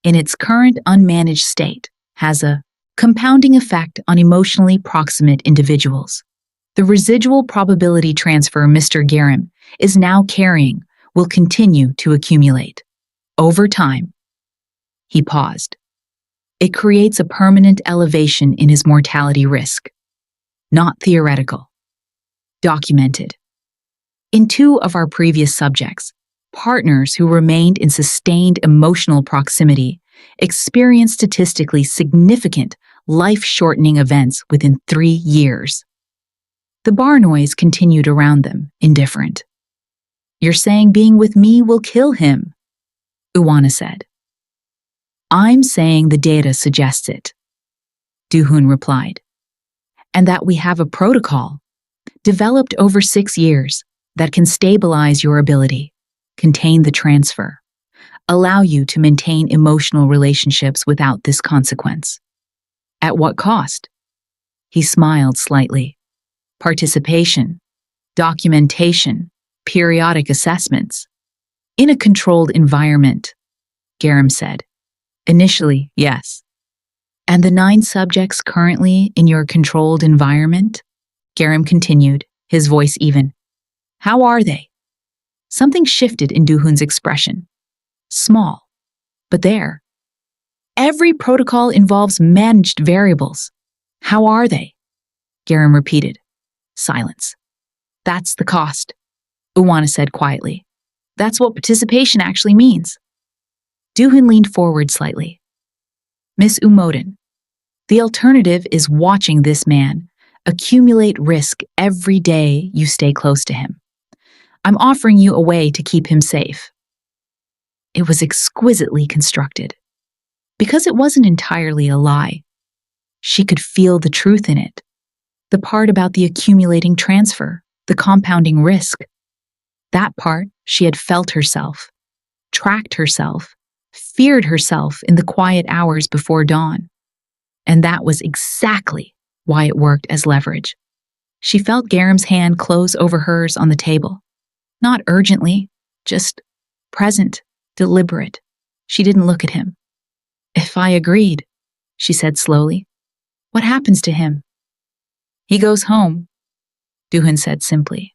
in its current unmanaged state, has a compounding effect on emotionally proximate individuals. The residual probability transfer Mr. Gaerim is now carrying will continue to accumulate. Over time." He paused. "It creates a permanent elevation in his mortality risk. Not theoretical. Documented. In 2 of our previous subjects, partners who remained in sustained emotional proximity experienced statistically significant, life-shortening events within 3 years. The bar noise continued around them, indifferent. "You're saying being with me will kill him," Uwana said. "I'm saying the data suggests it," Doohan replied, "and that we have a protocol developed over 6 years that can stabilize your ability, contain the transfer, allow you to maintain emotional relationships without this consequence." "At what cost?" He smiled slightly. "Participation, documentation, periodic assessments. In a controlled environment," Gaerim said. "Initially, yes." "And the 9 subjects currently in your controlled environment?" Gaerim continued, his voice even. "How are they?" Something shifted in Doohan's expression. Small, but there. "Every protocol involves managed variables. How are they?" Gaerim repeated. Silence. "That's the cost," Uwana said quietly. "That's what participation actually means." Doohan leaned forward slightly. "Miss Umoden, the alternative is watching this man accumulate risk every day you stay close to him. I'm offering you a way to keep him safe." It was exquisitely constructed. Because it wasn't entirely a lie, she could feel the truth in it. The part about the accumulating transfer, the compounding risk. That part she had felt herself, tracked herself, feared herself in the quiet hours before dawn. And that was exactly why it worked as leverage. She felt Gaerim's hand close over hers on the table. Not urgently, just present, deliberate. She didn't look at him. "If I agreed," she said slowly, "what happens to him?" "He goes home," Doohan said simply.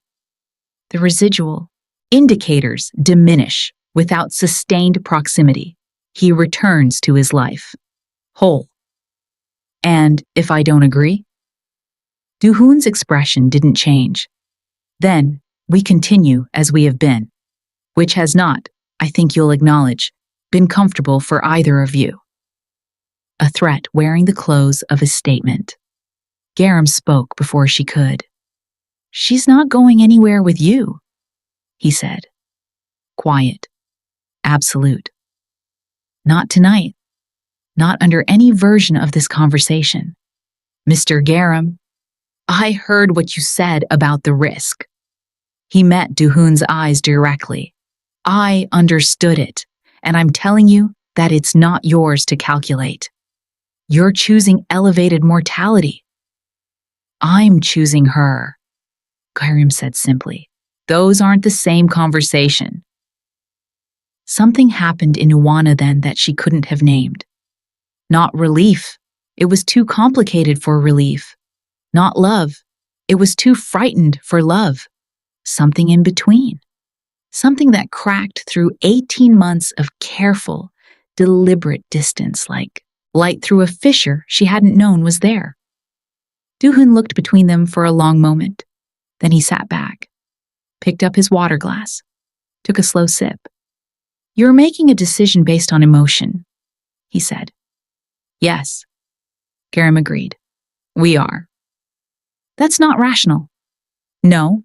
"The residual indicators diminish without sustained proximity. He returns to his life, whole." "And if I don't agree?" Doohan's expression didn't change. "Then we continue as we have been, which has not, I think you'll acknowledge, been comfortable for either of you." A threat wearing the clothes of a statement. Gaerim spoke before she could. "She's not going anywhere with you," he said. Quiet. Absolute. "Not tonight. Not under any version of this conversation. Mr. Gaerim, I heard what you said about the risk." He met Doohan's eyes directly. "I understood it, and I'm telling you that it's not yours to calculate. You're choosing elevated mortality." "I'm choosing her," Gaerim said simply. "Those aren't the same conversation." Something happened in Uwana then that she couldn't have named. Not relief. It was too complicated for relief. Not love. It was too frightened for love. Something in between. Something that cracked through 18 months of careful, deliberate distance, like light through a fissure she hadn't known was there. Doohoon looked between them for a long moment. Then he sat back, picked up his water glass, took a slow sip. "You're making a decision based on emotion," he said. "Yes," Gaerim agreed. "We are." "That's not rational." "No,"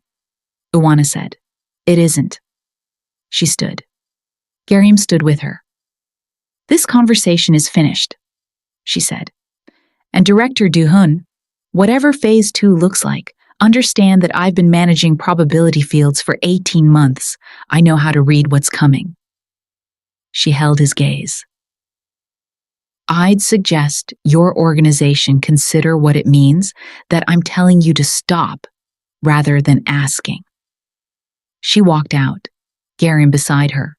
Uwana said. "It isn't." She stood. Gaerim stood with her. "This conversation is finished," she said. "And Director Doohoon, whatever Phase 2 looks like, understand that I've been managing probability fields for 18 months. I know how to read what's coming." She held his gaze. "I'd suggest your organization consider what it means that I'm telling you to stop rather than asking." She walked out, Gaerim beside her.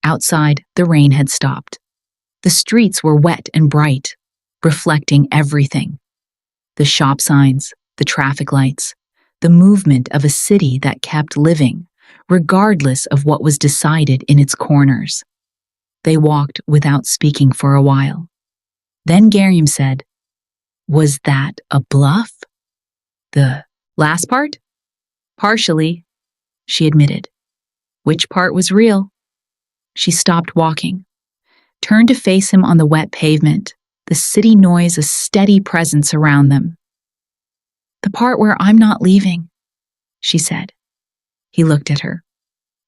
Outside, the rain had stopped. The streets were wet and bright, reflecting everything. The shop signs, the traffic lights, the movement of a city that kept living, regardless of what was decided in its corners. They walked without speaking for a while. Then Gaerim said, "Was that a bluff?" "The last part?" "Partially," she admitted. "Which part was real?" She stopped walking, turned to face him on the wet pavement, the city noise a steady presence around them. "The part where I'm not leaving," she said. He looked at her.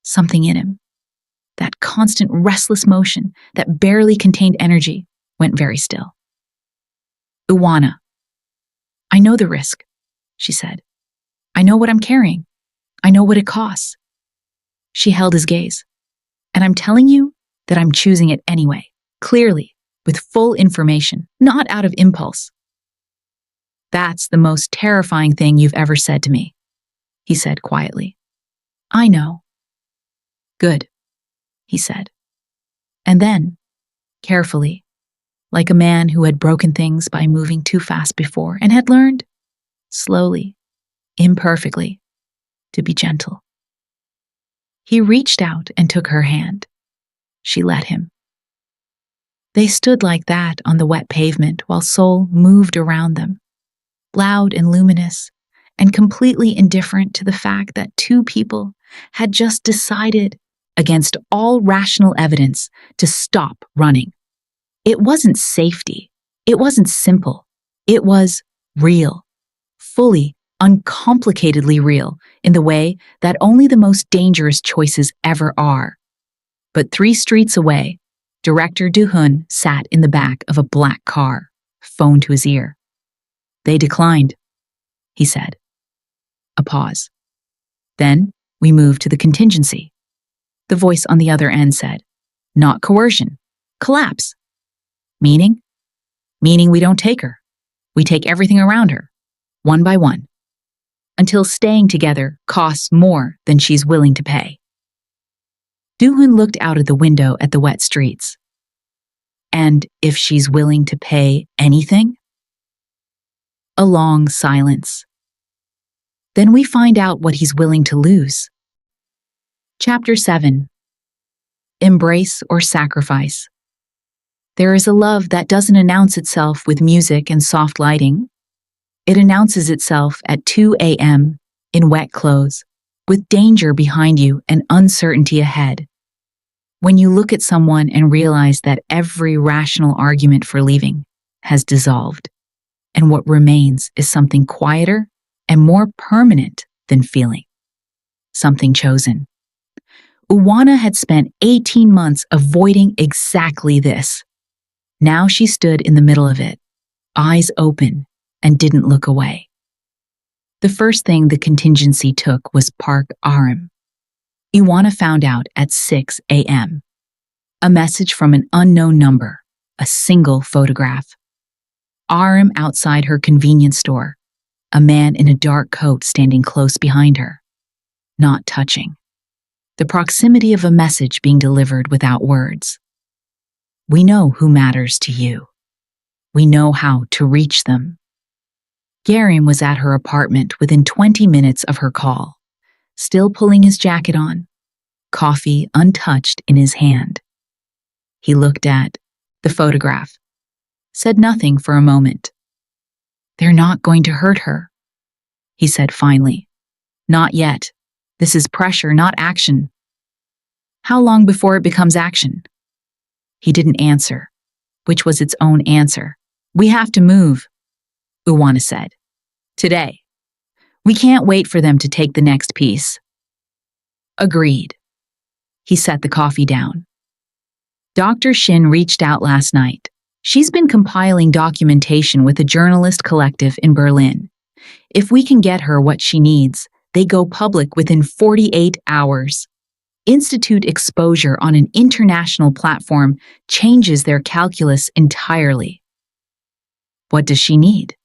Something in him, that constant restless motion that barely contained energy, went very still. "Uwana, I know the risk," she said. "I know what I'm carrying. I know what it costs." She held his gaze. "And I'm telling you that I'm choosing it anyway, clearly, with full information, not out of impulse." "That's the most terrifying thing you've ever said to me," he said quietly. "I know." "Good," he said. And then, carefully, like a man who had broken things by moving too fast before and had learned, slowly, imperfectly, to be gentle. He reached out and took her hand. She let him. They stood like that on the wet pavement while Seoul moved around them, loud and luminous, and completely indifferent to the fact that two people had just decided, against all rational evidence, to stop running. It wasn't safety. It wasn't simple. It was real, fully, uncomplicatedly real in the way that only the most dangerous choices ever are. But 3 streets away, Director Doohoon sat in the back of a black car, phone to his ear. "They declined," he said. A pause. "Then we moved to the contingency." The voice on the other end said, "Not coercion. Collapse." "Meaning?" "Meaning we don't take her. We take everything around her, one by one, until staying together costs more than she's willing to pay." Doohoon looked out of the window at the wet streets. "And if she's willing to pay anything?" A long silence. "Then we find out what he's willing to lose." Chapter 7. Embrace or sacrifice. There is a love that doesn't announce itself with music and soft lighting. It announces itself at 2 a.m. in wet clothes, with danger behind you and uncertainty ahead. When you look at someone and realize that every rational argument for leaving has dissolved, and what remains is something quieter and more permanent than feeling. Something chosen. Uwana had spent 18 months avoiding exactly this. Now she stood in the middle of it, eyes open, and didn't look away. The first thing the contingency took was Park Arim. Uwana found out at 6 a.m. A message from an unknown number, a single photograph. Arim outside her convenience store, a man in a dark coat standing close behind her, not touching. the proximity of a message being delivered without words. We know who matters to you. We know how to reach them. Gaerim was at her apartment within 20 minutes of her call, still pulling his jacket on, coffee untouched in his hand. He looked at the photograph, said nothing for a moment. "They're not going to hurt her," he said finally. "Not yet. This is pressure, not action." "How long before it becomes action?" He didn't answer, which was its own answer. "We have to move," Uwana said. "Today. We can't wait for them to take the next piece." Agreed. He set the coffee down. Dr. Shin reached out last night. She's been compiling documentation with a journalist collective in Berlin. If we can get her what she needs, they go public within 48 hours. Institute exposure on an international platform changes their calculus entirely. What does she need?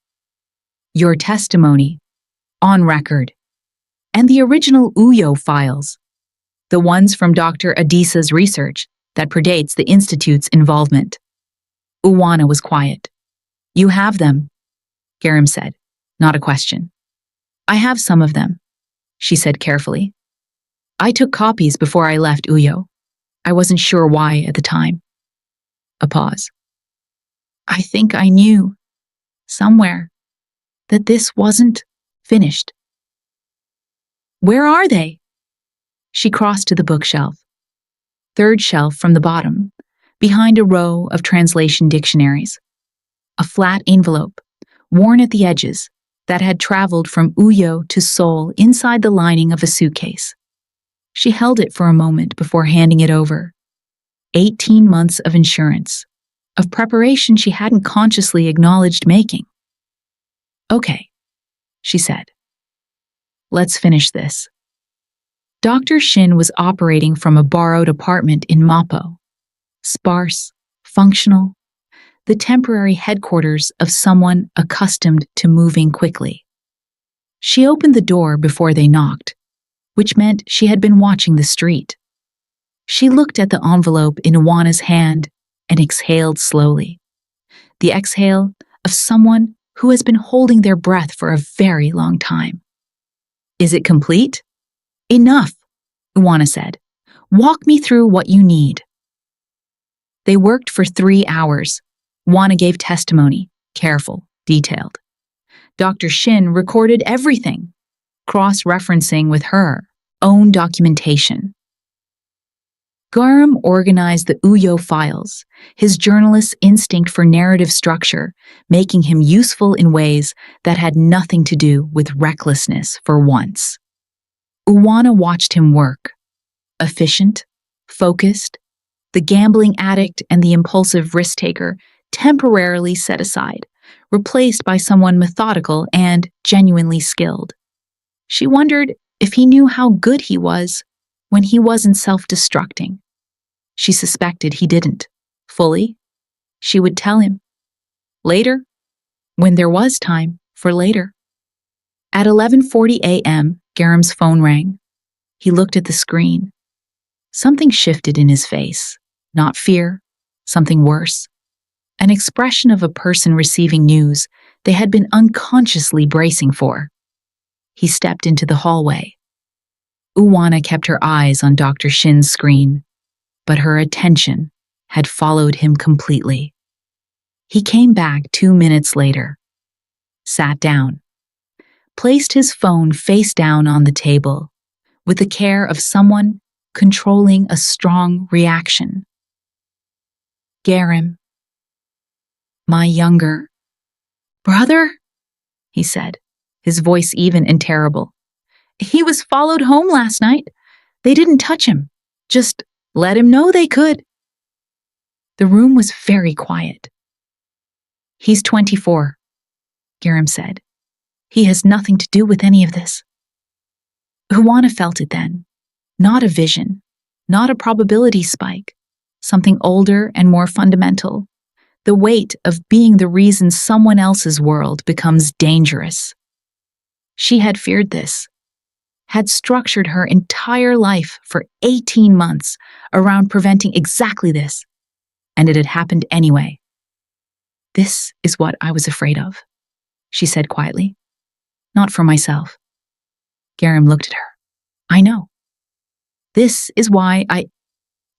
Your testimony, on record, and the original Uyo files, the ones from Dr. Adisa's research that predates the Institute's involvement. Uwana was quiet. "You have them," Gaerim said, not a question. "I have some of them," she said carefully. "I took copies before I left Uyo. I wasn't sure why at the time." A pause. "I think I knew, somewhere, that this wasn't finished." "Where are they?" She crossed to the bookshelf. Third shelf from the bottom, behind a row of translation dictionaries. A flat envelope, worn at the edges, that had traveled from Uyo to Seoul inside the lining of a suitcase. She held it for a moment before handing it over. 18 months of insurance, of preparation she hadn't consciously acknowledged making. "Okay," she said. "Let's finish this." Dr. Shin was operating from a borrowed apartment in Mapo. Sparse, functional, the temporary headquarters of someone accustomed to moving quickly. She opened the door before they knocked, which meant she had been watching the street. She looked at the envelope in Uwana's hand and exhaled slowly. The exhale of someone who has been holding their breath for a very long time. "Is it complete?" "Enough," Uwana said. "Walk me through what you need." They worked for 3 hours. Uwana gave testimony, careful, detailed. Dr. Shin recorded everything, cross-referencing with her own documentation. Gaerim organized the Uyo files, his journalist's instinct for narrative structure, making him useful in ways that had nothing to do with recklessness for once. Uwana watched him work. Efficient, focused, the gambling addict and the impulsive risk-taker temporarily set aside, replaced by someone methodical and genuinely skilled. She wondered if he knew how good he was when he wasn't self-destructing. She suspected he didn't. Fully, she would tell him. Later, when there was time for later. At 11:40 a.m., Gaerim's phone rang. He looked at the screen. Something shifted in his face. Not fear, something worse. An expression of a person receiving news they had been unconsciously bracing for. He stepped into the hallway. Uwana kept her eyes on Dr. Shin's screen, but her attention had followed him completely. He came back 2 minutes later, sat down, placed his phone face down on the table, with the care of someone controlling a strong reaction. "Gaerim, my younger brother?" he said, his voice even and terrible. "He was followed home last night. They didn't touch him. Just let him know they could." The room was very quiet. "He's 24, Gaerim said. "He has nothing to do with any of this." Uwana felt it then. Not a vision, not a probability spike, something older and more fundamental. The weight of being the reason someone else's world becomes dangerous. She had feared this, had structured her entire life for 18 months around preventing exactly this, and it had happened anyway. "This is what I was afraid of," she said quietly. "Not for myself." Gaerim looked at her. "I know. This is why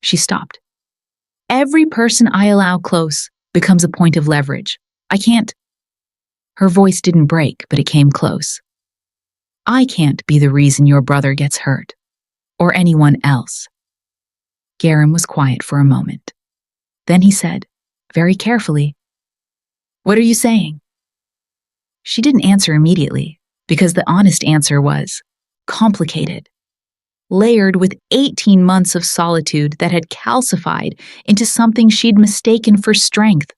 She stopped. "Every person I allow close becomes a point of leverage. I can't—" Her voice didn't break, but it came close. "I can't be the reason your brother gets hurt. Or anyone else." Gaerim was quiet for a moment. Then he said, very carefully, "What are you saying?" She didn't answer immediately, because the honest answer was complicated, layered with 18 months of solitude that had calcified into something she'd mistaken for strength,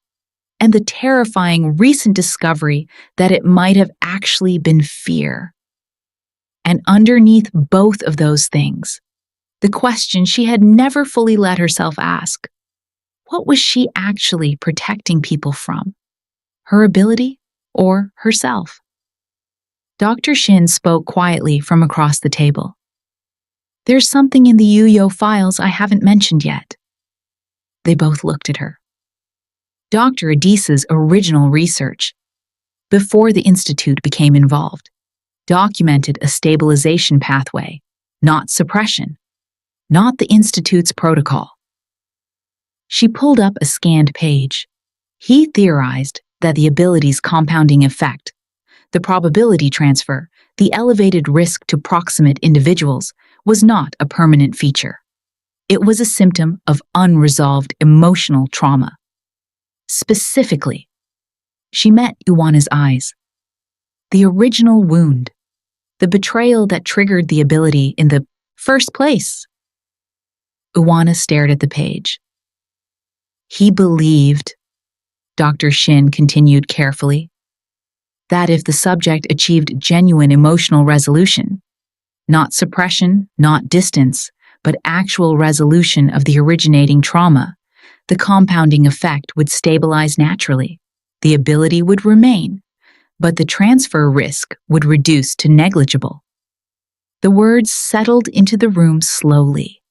and the terrifying recent discovery that it might have actually been fear. And underneath both of those things, the question she had never fully let herself ask: what was she actually protecting people from? Her ability or herself? Dr. Shin spoke quietly from across the table. "There's something in the Uyo files I haven't mentioned yet." They both looked at her. Dr. Adisa's original research, before the Institute became involved, documented a stabilization pathway, not suppression, not the Institute's protocol. She pulled up a scanned page. He theorized that the ability's compounding effect, the probability transfer, the elevated risk to proximate individuals, was not a permanent feature. It was a symptom of unresolved emotional trauma. Specifically, she met Uwana's eyes. The original wound, the betrayal that triggered the ability in the first place. Uwana stared at the page. "He believed," Dr. Shin continued carefully, "that if the subject achieved genuine emotional resolution, not suppression, not distance, but actual resolution of the originating trauma, the compounding effect would stabilize naturally. The ability would remain, but the transfer risk would reduce to negligible." The words settled into the room slowly,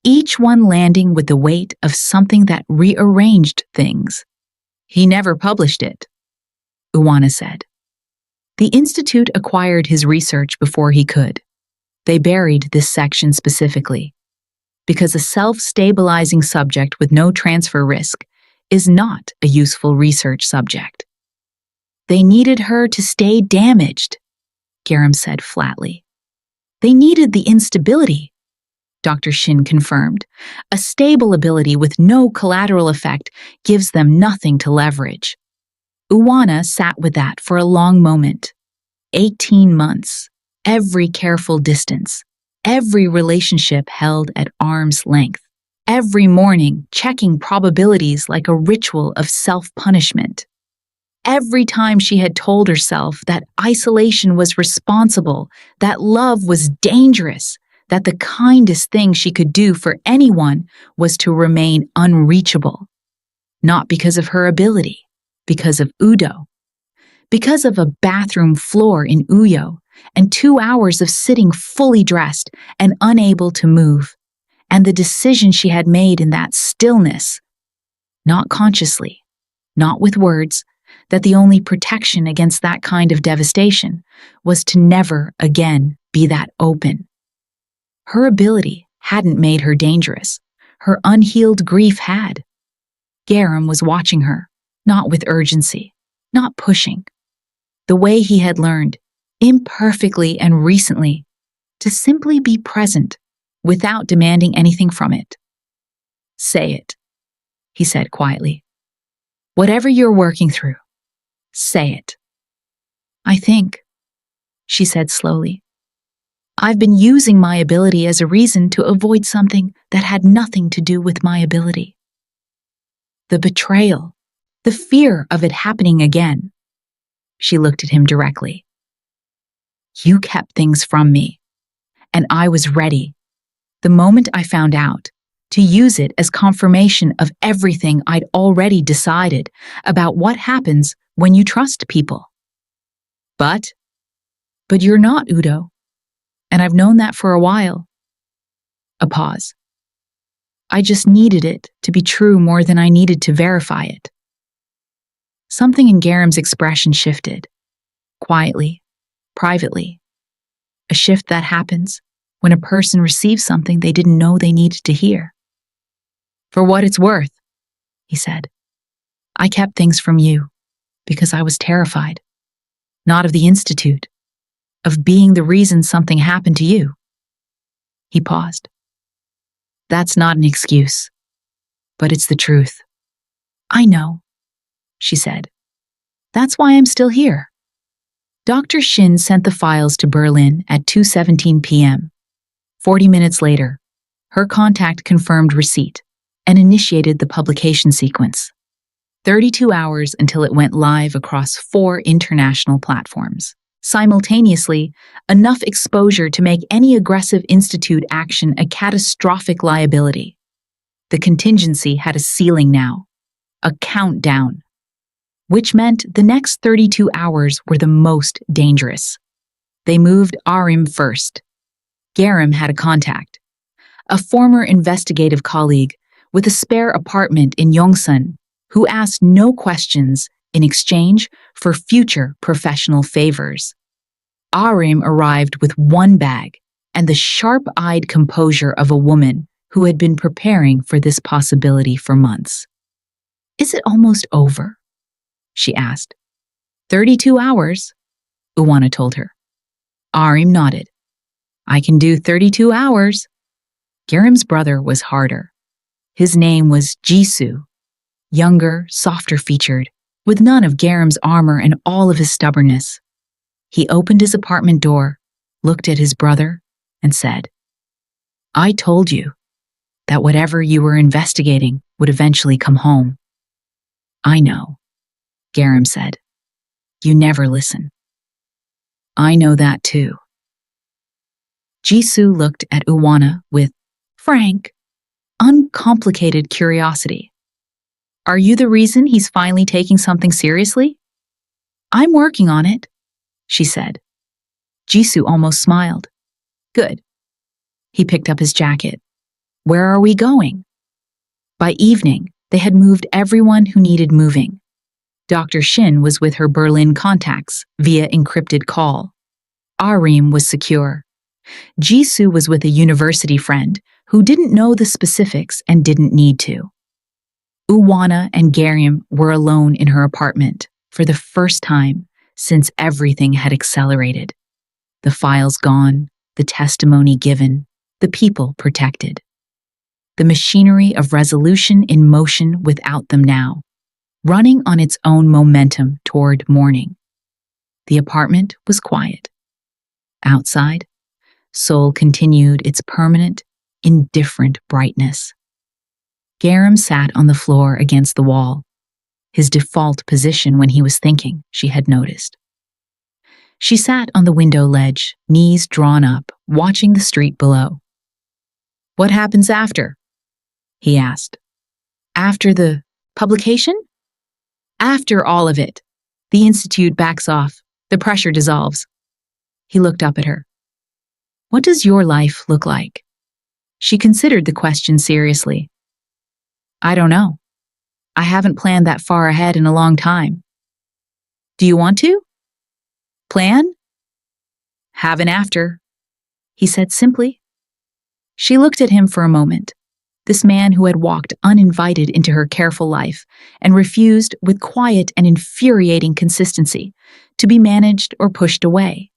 each one landing with the weight of something that rearranged things. "He never published it," Uwana said. "The Institute acquired his research before he could. They buried this section specifically, because a self-stabilizing subject with no transfer risk is not a useful research subject." "They needed her to stay damaged," Gaerim said flatly. "They needed the instability," Dr. Shin confirmed. "A stable ability with no collateral effect gives them nothing to leverage." Uwana sat with that for a long moment. 18 months, every careful distance, every relationship held at arm's length, every morning checking probabilities like a ritual of self-punishment. Every time she had told herself that isolation was responsible, that love was dangerous, that the kindest thing she could do for anyone was to remain unreachable. Not because of her ability, because of Udo. Because of a bathroom floor in Uyo, and 2 hours of sitting fully dressed and unable to move, and the decision she had made in that stillness, not consciously, not with words, that the only protection against that kind of devastation was to never again be that open. Her ability hadn't made her dangerous. Her unhealed grief had. Gaerim was watching her, not with urgency, not pushing. The way he had learned, imperfectly and recently, to simply be present without demanding anything from it. "Say it," he said quietly. "Whatever you're working through, say it." "I think," she said slowly, "I've been using my ability as a reason to avoid something that had nothing to do with my ability. The betrayal, the fear of it happening again." She looked at him directly. "You kept things from me, and I was ready, the moment I found out, to use it as confirmation of everything I'd already decided about what happens when you trust people. But you're not, Udo. and I've known that for a while. A pause. I just needed it to be true more than I needed to verify it. Something in Gaerim's expression shifted, quietly, privately. A shift that happens when a person receives something they didn't know they needed to hear. For what it's worth, he said, I kept things from you because I was terrified, not of the Institute, of being the reason something happened to you. He paused. That's not an excuse, but it's the truth. I know, she said. That's why I'm still here. Dr. Shin sent the files to Berlin at 2:17 p.m. 40 minutes later, her contact confirmed receipt and initiated the publication sequence. 32 hours until it went live across 4 international platforms. Simultaneously, enough exposure to make any aggressive institute action a catastrophic liability. The contingency had a ceiling now, a countdown, which meant the next 32 hours were the most dangerous. They moved Gaerim first. Gaerim had a contact, a former investigative colleague with a spare apartment in Yongsan, who asked no questions in exchange for future professional favors. Gaerim arrived with one bag and the sharp-eyed composure of a woman who had been preparing for this possibility for months. Is it almost over? She asked. 32 hours, Uwana told her. Gaerim nodded. I can do 32 hours. Gaerim's brother was harder. His name was Jisoo, younger, softer-featured, with none of Gaerim's armor and all of his stubbornness. He opened his apartment door, looked at his brother, and said, I told you that whatever you were investigating would eventually come home. I know, Gaerim said. You never listen. I know that too. Jisoo looked at Uwana with frank, uncomplicated curiosity. Are you the reason he's finally taking something seriously? I'm working on it, she said. Jisoo almost smiled. Good. He picked up his jacket. Where are we going? By evening, they had moved everyone who needed moving. Dr. Shin was with her Berlin contacts via encrypted call. Gaerim was secure. Jisoo was with a university friend who didn't know the specifics and didn't need to. Uwana and Gaerim were alone in her apartment for the first time since everything had accelerated. The files gone, the testimony given, the people protected. The machinery of resolution in motion without them now, running on its own momentum toward morning. The apartment was quiet. Outside, Seoul continued its permanent, indifferent brightness. Gaerim sat on the floor against the wall, his default position when he was thinking, she had noticed. She sat on the window ledge, knees drawn up, watching the street below. What happens after? He asked. After the publication? After all of it. The Institute backs off. The pressure dissolves. He looked up at her. What does your life look like? She considered the question seriously. I don't know. I haven't planned that far ahead in a long time. Do you want to? Plan? Have an after, he said simply. She looked at him for a moment, this man who had walked uninvited into her careful life and refused with quiet and infuriating consistency to be managed or pushed away,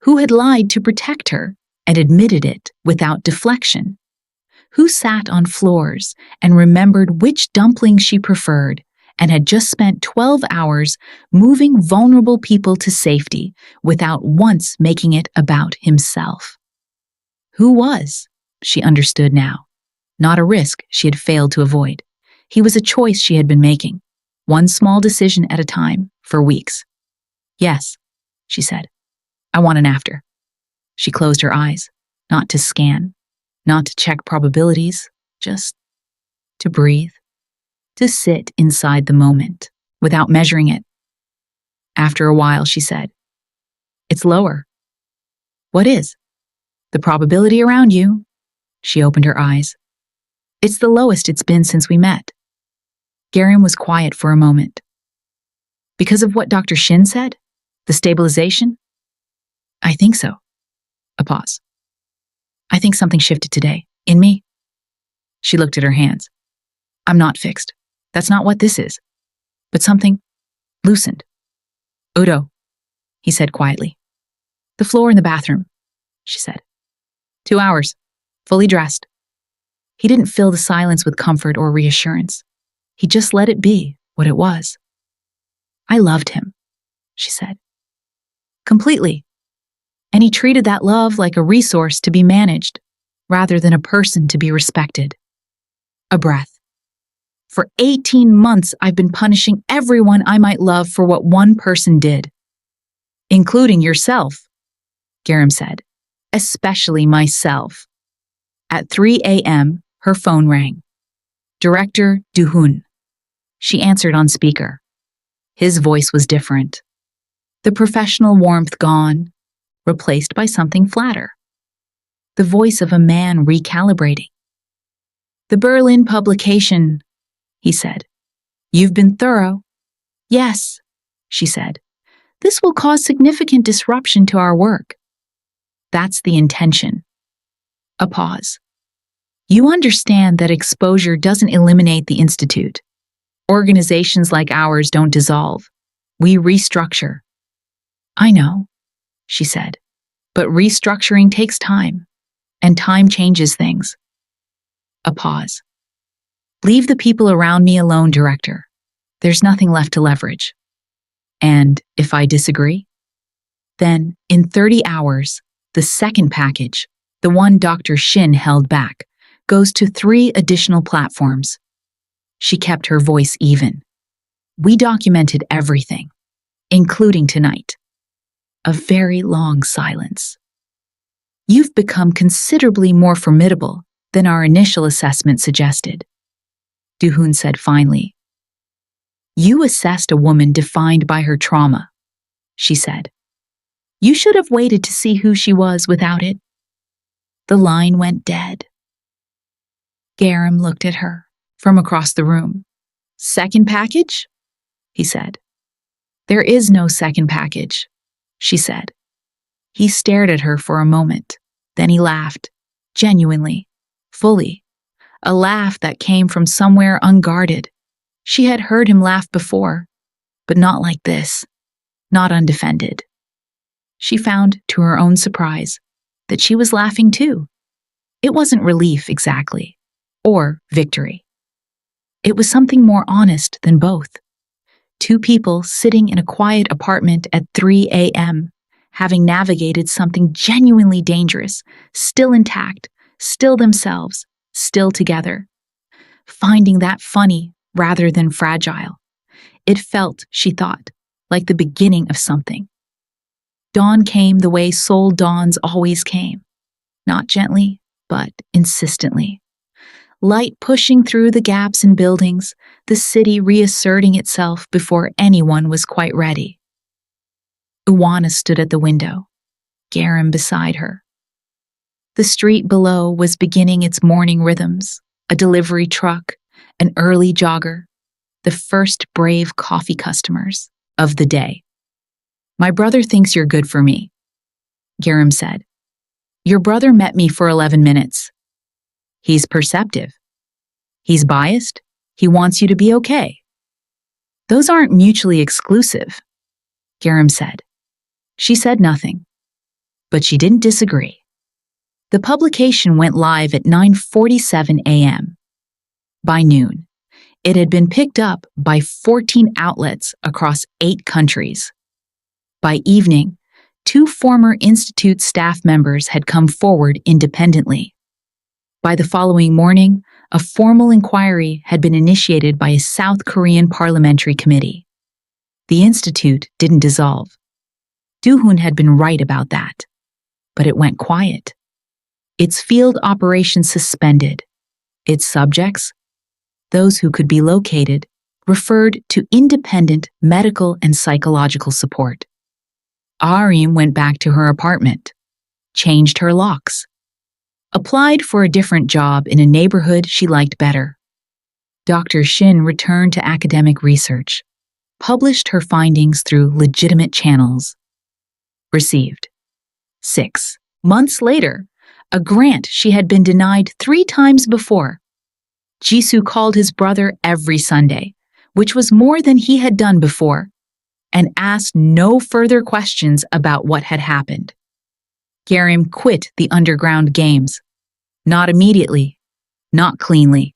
who had lied to protect her and admitted it without deflection, who sat on floors and remembered which dumpling she preferred and had just spent 12 hours moving vulnerable people to safety without once making it about himself. Who was, she understood now, not a risk she had failed to avoid. He was a choice she had been making, one small decision at a time, for weeks. Yes, she said. I want an after. She closed her eyes, not to scan, not to check probabilities, just to breathe, to sit inside the moment, without measuring it. After a while, she said, It's lower. What is? The probability around you. She opened her eyes. It's the lowest it's been since we met. Gaerim was quiet for a moment. Because of what Dr. Shin said? The stabilization? I think so. A pause. I think something shifted today. In me. She looked at her hands. I'm not fixed. That's not what this is. But something loosened. Udo, he said quietly. The floor in the bathroom, she said. 2 hours, fully dressed. He didn't fill the silence with comfort or reassurance. He just let it be what it was. I loved him, she said. Completely. And he treated that love like a resource to be managed, rather than a person to be respected. A breath. For 18 months, I've been punishing everyone I might love for what one person did. Including yourself, Gaerim said. Especially myself. At 3 a.m., her phone rang. Director Do-hoon. She answered on speaker. His voice was different. The professional warmth gone, replaced by something flatter. The voice of a man recalibrating. The Berlin publication, he said. You've been thorough. Yes, she said. This will cause significant disruption to our work. That's the intention. A pause. You understand that exposure doesn't eliminate the institute. Organizations like ours don't dissolve. We restructure. I know, she said, but restructuring takes time, and time changes things. A pause. Leave the people around me alone, Director. There's nothing left to leverage. And if I disagree? Then, in 30 hours, the second package, the one Dr. Shin held back, goes to 3 additional platforms. She kept her voice even. We documented everything, including tonight. A very long silence. You've become considerably more formidable than our initial assessment suggested, Do-hoon said finally. You assessed a woman defined by her trauma, she said. You should have waited to see who she was without it. The line went dead. Gaerim looked at her from across the room. Second package? He said. There is no second package, she said. He stared at her for a moment. Then he laughed, genuinely, fully. A laugh that came from somewhere unguarded. She had heard him laugh before, but not like this, not undefended. She found, to her own surprise, that she was laughing too. It wasn't relief exactly, or victory. It was something more honest than both. 2 people sitting in a quiet apartment at 3 a.m., having navigated something genuinely dangerous, still intact, still themselves, still together. Finding that funny rather than fragile. It felt, she thought, like the beginning of something. Dawn came the way Seoul dawns always came. Not gently, but insistently. Light pushing through the gaps in buildings, the city reasserting itself before anyone was quite ready. Uwana stood at the window, Gaerim beside her. The street below was beginning its morning rhythms, a delivery truck, an early jogger, the first brave coffee customers of the day. My brother thinks you're good for me, Gaerim said. Your brother met me for 11 minutes. He's perceptive. He's biased. He wants you to be okay. Those aren't mutually exclusive, Gaerim said. She said nothing, but she didn't disagree. The publication went live at 9:47 a.m. By noon, it had been picked up by 14 outlets across 8 countries. By evening, 2 former Institute staff members had come forward independently. By the following morning, a formal inquiry had been initiated by a South Korean parliamentary committee. The Institute didn't dissolve. Do-hoon had been right about that, but it went quiet. Its field operations suspended. Its subjects, those who could be located, referred to independent medical and psychological support. Gaerim went back to her apartment. changed her locks, applied for a different job in a neighborhood she liked better. Dr. Shin returned to academic research, published her findings through legitimate channels. Received. 6 months later, a grant she had been denied 3 times before. Jisoo called his brother every Sunday, which was more than he had done before, and asked no further questions about what had happened. Gaerim quit the underground games. Not immediately, not cleanly.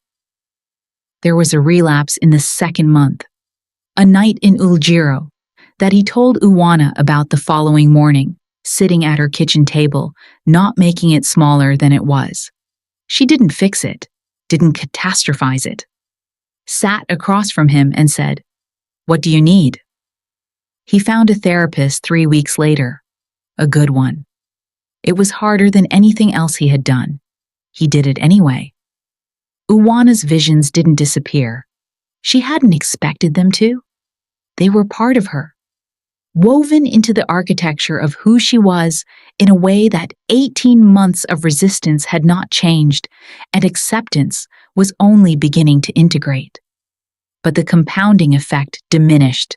There was a relapse in the 2nd month, a night in Uljiro, that he told Uwana about the following morning, sitting at her kitchen table, not making it smaller than it was. She didn't fix it, didn't catastrophize it. Sat across from him and said, "What do you need?" He found a therapist 3 weeks later, a good one. It was harder than anything else he had done. He did it anyway. Uwana's visions didn't disappear. She hadn't expected them to. They were part of her, woven into the architecture of who she was in a way that 18 months of resistance had not changed, and acceptance was only beginning to integrate. But the compounding effect diminished,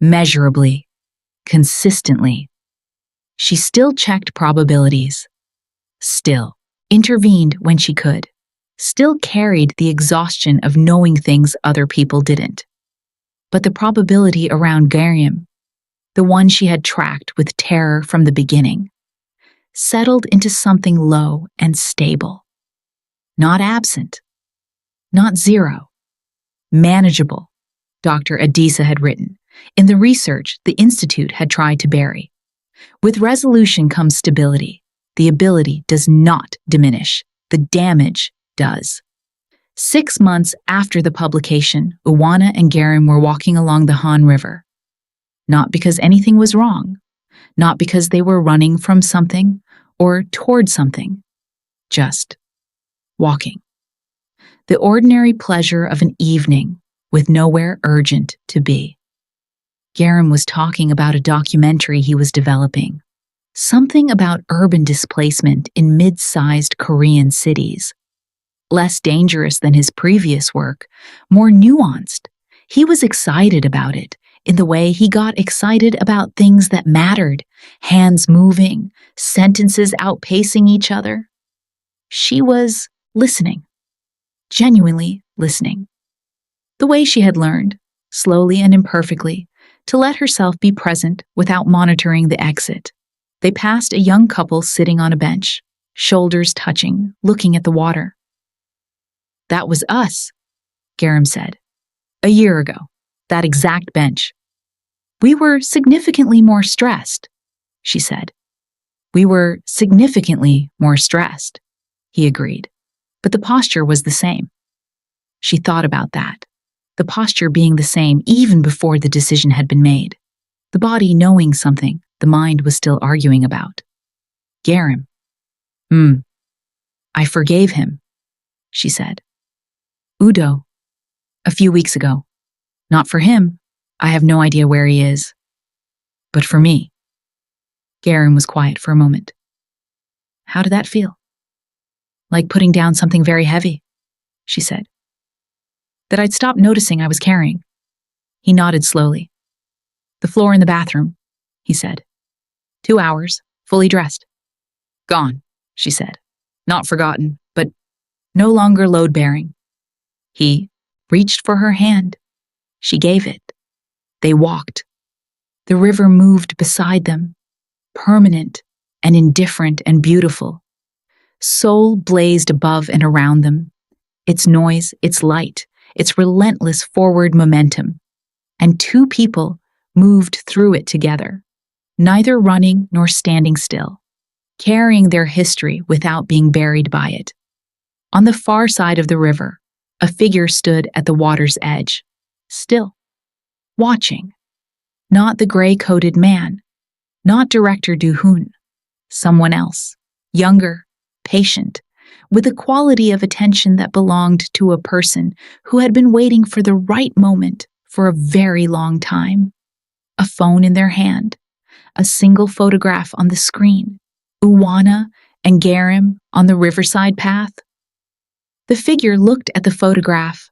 measurably, consistently. She still checked probabilities, still intervened when she could, still carried the exhaustion of knowing things other people didn't. But the probability around Gaerim, the one she had tracked with terror from the beginning, settled into something low and stable. Not absent, not zero, manageable, Dr. Adisa had written, in the research the Institute had tried to bury. With resolution comes stability. The ability does not diminish. The damage does. 6 months after the publication, Uwana and Gaerim were walking along the Han River. Not because anything was wrong, not because they were running from something or toward something, just walking. The ordinary pleasure of an evening with nowhere urgent to be. Gaerim was talking about a documentary he was developing, something about urban displacement in mid-sized Korean cities. Less dangerous than his previous work, more nuanced. He was excited about it, in the way he got excited about things that mattered, hands moving, sentences outpacing each other. She was listening, genuinely listening. The way she had learned, slowly and imperfectly, to let herself be present without monitoring the exit. They passed a young couple sitting on a bench, shoulders touching, looking at the water. "That was us," Gaerim said. "A year ago, that exact bench. We were significantly more stressed," she said. "We were significantly more stressed," he agreed. But the posture was the same. She thought about that. The posture being the same even before the decision had been made. The body knowing something the mind was still arguing about. Gaerim. I forgave him," she said. "Udo. A few weeks ago. Not for him. I have no idea where he is. But for me." Gaerim was quiet for a moment. "How did that feel?" "Like putting down something very heavy," she said. "That I'd stopped noticing I was carrying." He nodded slowly. "The floor in the bathroom," he said. 2 hours, fully dressed. "Gone," she said. "Not forgotten, but no longer load-bearing." He reached for her hand. She gave it. They walked. The river moved beside them, permanent and indifferent and beautiful. Seoul blazed above and around them, its noise, its light, its relentless forward momentum, and 2 people moved through it together, neither running nor standing still, carrying their history without being buried by it. On the far side of the river, a figure stood at the water's edge, still, watching. Not the gray-coated man, not Director Du-hoon, someone else, younger, patient, with a quality of attention that belonged to a person who had been waiting for the right moment for a very long time. A phone in their hand, a single photograph on the screen, Uwana and Gaerim on the riverside path. The figure looked at the photograph,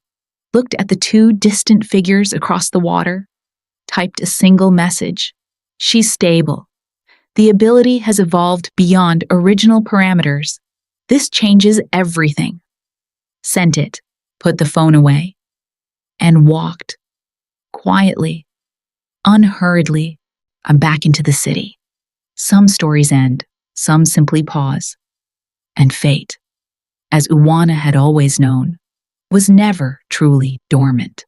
looked at the two distant figures across the water, typed a single message. She's stable. The ability has evolved beyond original parameters. This changes everything. Sent it, put the phone away, and walked, quietly, unhurriedly, back into the city. Some stories end, some simply pause. And fate, as Uwana had always known, was never truly dormant.